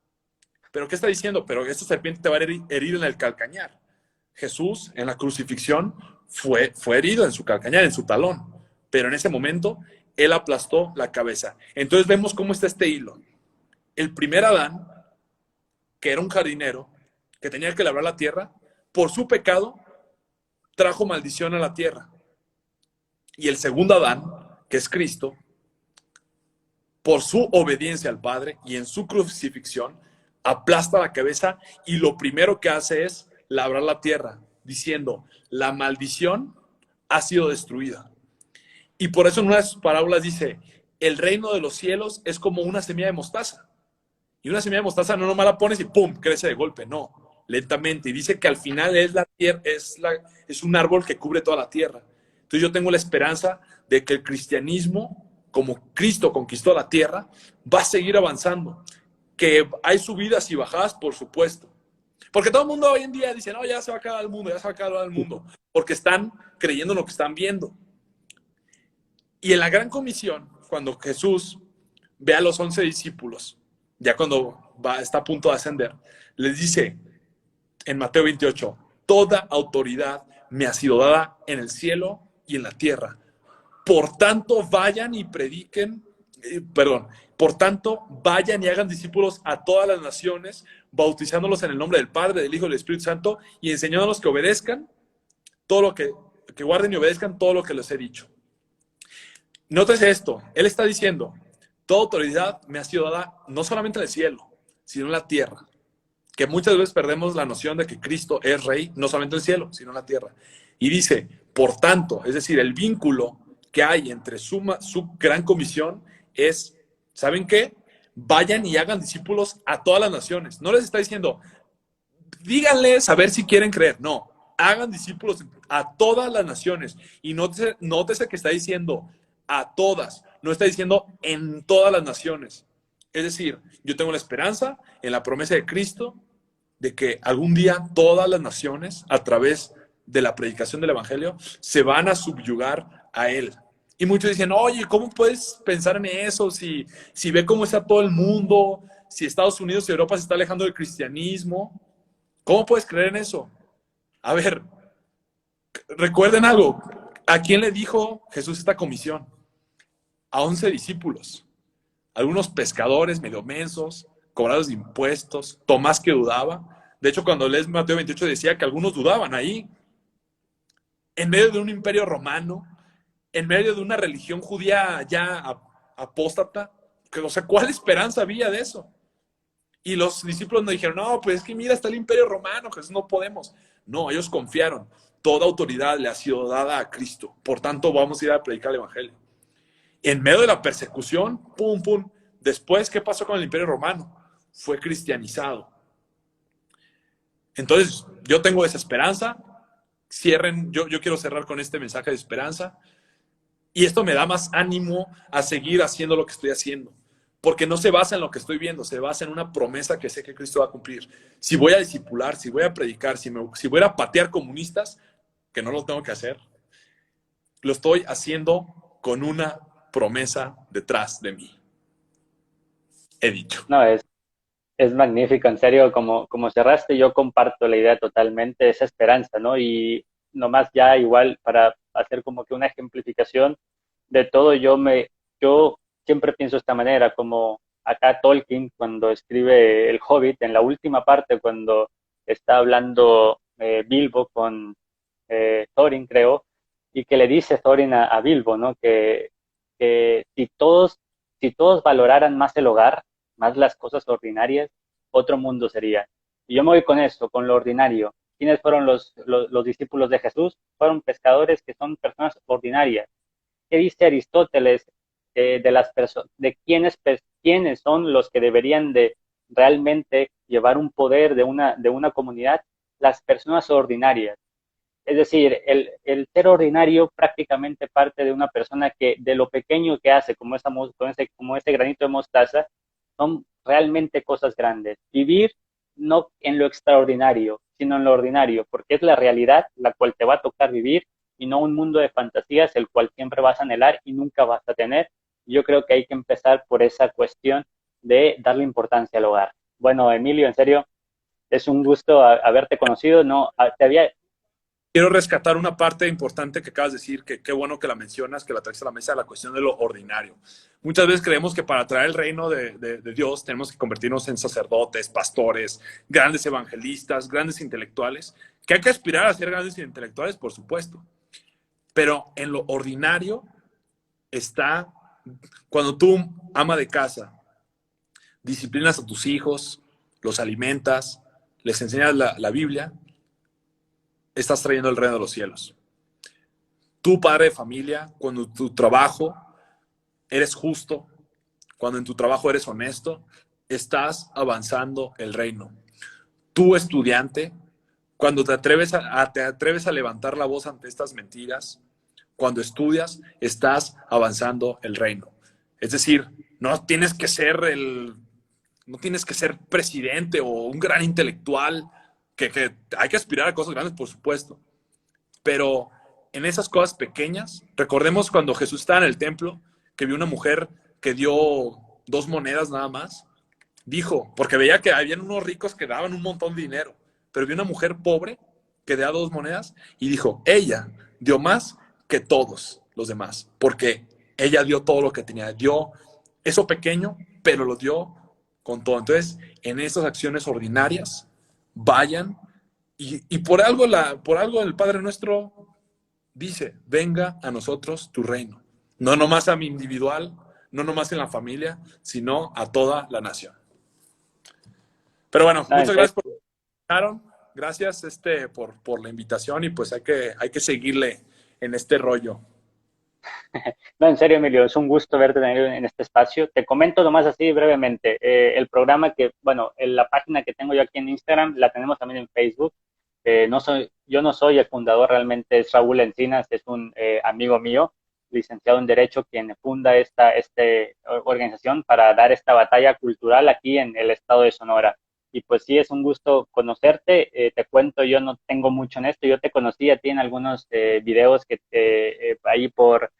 ¿Pero qué está diciendo? Pero esta serpiente te va a herir en el calcañar. Jesús, en la crucifixión, fue herido en su calcañar, en su talón. Pero en ese momento, él aplastó la cabeza. Entonces vemos cómo está este hilo. El primer Adán, que era un jardinero, que tenía que labrar la tierra, por su pecado, trajo maldición a la tierra. Y el segundo Adán, que es Cristo, por su obediencia al Padre y en su crucifixión, aplasta la cabeza y lo primero que hace es labrar la tierra, diciendo, la maldición ha sido destruida. Y por eso en una de sus parábolas dice, el reino de los cielos es como una semilla de mostaza. Y una semilla de mostaza no nomás la pones y ¡pum!, crece de golpe, no, lentamente. Y dice que al final es un árbol que cubre toda la tierra. Entonces yo tengo la esperanza de que el cristianismo, como Cristo conquistó la tierra, va a seguir avanzando. Que hay subidas y bajadas, por supuesto. Porque todo el mundo hoy en día dice, no, ya se va a acabar el mundo, ya se va a acabar el mundo. Porque están creyendo en lo que están viendo. Y en la gran comisión, cuando Jesús ve a los 11 discípulos, ya cuando está a punto de ascender, les dice en Mateo 28, toda autoridad me ha sido dada en el cielo y en la tierra. Por tanto, vayan y hagan discípulos a todas las naciones, bautizándolos en el nombre del Padre, del Hijo y del Espíritu Santo, y enseñándolos que obedezcan todo lo que guarden y obedezcan todo lo que les he dicho. Nótese esto, él está diciendo, toda autoridad me ha sido dada no solamente en el cielo, sino en la tierra. Que muchas veces perdemos la noción de que Cristo es rey, no solamente en el cielo, sino en la tierra. Y dice, por tanto, es decir, el vínculo que hay entre su gran comisión es, ¿saben qué? Vayan y hagan discípulos a todas las naciones. No les está diciendo, díganles a ver si quieren creer. No, hagan discípulos a todas las naciones. Y nótese que está diciendo a todas, no está diciendo en todas las naciones. Es decir, yo tengo la esperanza en la promesa de Cristo de que algún día todas las naciones, a través de la predicación del Evangelio, se van a subyugar a Él. Y muchos dicen, oye, ¿cómo puedes pensar en eso? Si ve cómo está todo el mundo, si Estados Unidos y Europa se está alejando del cristianismo, ¿cómo puedes creer en eso? A ver, recuerden algo. ¿A quién le dijo Jesús esta comisión? A 11 discípulos. Algunos pescadores medio mensos, cobrados de impuestos, Tomás que dudaba. De hecho, cuando lees Mateo 28 decía que algunos dudaban ahí. en medio de un imperio romano, en medio de una religión judía ya apóstata. O sea, ¿cuál esperanza había de eso? Y los discípulos nos dijeron, no, pues es que mira, está el imperio romano, Jesús, no podemos. No, ellos confiaron. Toda autoridad le ha sido dada a Cristo. Por tanto, vamos a ir a predicar el evangelio. En medio de la persecución, pum, pum. Después, ¿qué pasó con el imperio romano? Fue cristianizado. Entonces, yo tengo esa esperanza. Cierren, yo quiero cerrar con este mensaje de esperanza. Y esto me da más ánimo a seguir haciendo lo que estoy haciendo. Porque no se basa en lo que estoy viendo, se basa en una promesa que sé que Cristo va a cumplir. Si voy a discipular, si voy a predicar, si voy a patear comunistas, que no lo tengo que hacer, lo estoy haciendo con una promesa detrás de mí. He dicho. No, es magnífico, en serio, como cerraste, yo comparto la idea totalmente, esa esperanza, ¿no? Y nomás ya igual para hacer como que una ejemplificación de todo, yo siempre pienso de esta manera, como acá Tolkien cuando escribe El Hobbit, en la última parte, cuando está hablando Bilbo con Thorin, creo, y que le dice Thorin a Bilbo, ¿no? Que si todos valoraran más el hogar, más las cosas ordinarias, otro mundo sería. Y yo me voy con eso, con lo ordinario. ¿Quiénes fueron los discípulos de Jesús? Fueron pescadores que son personas ordinarias. ¿Qué dice Aristóteles de las personas, de quiénes son los que deberían de realmente llevar un poder de una comunidad? Las personas ordinarias. Es decir, ser ordinario prácticamente parte de una persona que de lo pequeño que hace, como ese granito de mostaza, son realmente cosas grandes. Vivir no en lo extraordinario, sino en lo ordinario, porque es la realidad la cual te va a tocar vivir y no un mundo de fantasías el cual siempre vas a anhelar y nunca vas a tener. Yo creo que hay que empezar por esa cuestión de darle importancia al hogar. Bueno, Emilio, en serio, es un gusto haberte conocido. No, te había, Quiero rescatar una parte importante que acabas de decir, que qué bueno que la mencionas, que la traes a la mesa, la cuestión de lo ordinario. Muchas veces creemos que para traer el reino de Dios tenemos que convertirnos en sacerdotes, pastores, grandes evangelistas, grandes intelectuales, que hay que aspirar a ser grandes intelectuales, por supuesto. Pero en lo ordinario está cuando tú, ama de casa, disciplinas a tus hijos, los alimentas, les enseñas la Biblia, estás trayendo el reino de los cielos. Tú, padre de familia, cuando tu trabajo eres justo, cuando en tu trabajo eres honesto, estás avanzando el reino. Tú, estudiante, cuando te atreves a levantar la voz ante estas mentiras, cuando estudias, estás avanzando el reino. Es decir, no tienes que ser presidente o un gran intelectual, que hay que aspirar a cosas grandes, por supuesto. Pero en esas cosas pequeñas, recordemos cuando Jesús estaba en el templo, que vio una mujer que dio 2 monedas nada más, dijo, porque veía que habían unos ricos que daban un montón de dinero, pero vio una mujer pobre que daba 2 monedas y dijo, ella dio más que todos los demás, porque ella dio todo lo que tenía, dio eso pequeño, pero lo dio con todo. Entonces, en esas acciones ordinarias, vayan y por algo el Padre Nuestro dice, venga a nosotros tu reino. No nomás a mi individual, no nomás en la familia, sino a toda la nación. Pero bueno, no, en muchas serio, gracias por Aaron. Gracias por la invitación y pues hay que seguirle en este rollo. no, en serio, Emilio, es un gusto verte en este espacio. Te comento nomás así brevemente, el programa bueno, en la página que tengo yo aquí en Instagram, la tenemos también en Facebook. Yo no soy el fundador, realmente es Raúl Encinas, es un amigo mío, licenciado en Derecho, quien funda esta organización para dar esta batalla cultural aquí en el estado de Sonora. Y pues sí, es un gusto conocerte. Te cuento, yo no tengo mucho en esto. Yo te conocí a ti en algunos videos ahí por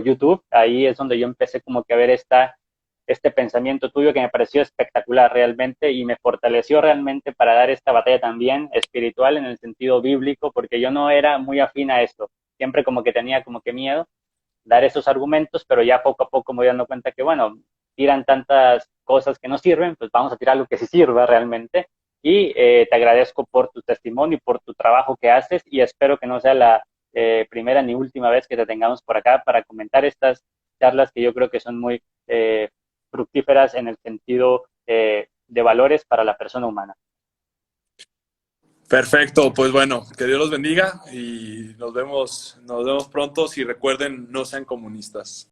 YouTube. Ahí es donde yo empecé como que a ver este pensamiento tuyo que me pareció espectacular realmente y me fortaleció realmente para dar esta batalla también espiritual en el sentido bíblico, porque yo no era muy afín a esto. Siempre como que tenía como que miedo dar esos argumentos, pero ya poco a poco me voy dando cuenta que, bueno, tiran tantas cosas que no sirven, pues vamos a tirar lo que sí sirva realmente. Y te agradezco por tu testimonio y por tu trabajo que haces y espero que no sea primera ni última vez que te tengamos por acá para comentar estas charlas que yo creo que son muy fructíferas en el sentido de valores para la persona humana. Perfecto, pues bueno, que Dios los bendiga y nos vemos pronto. Y recuerden, no sean comunistas.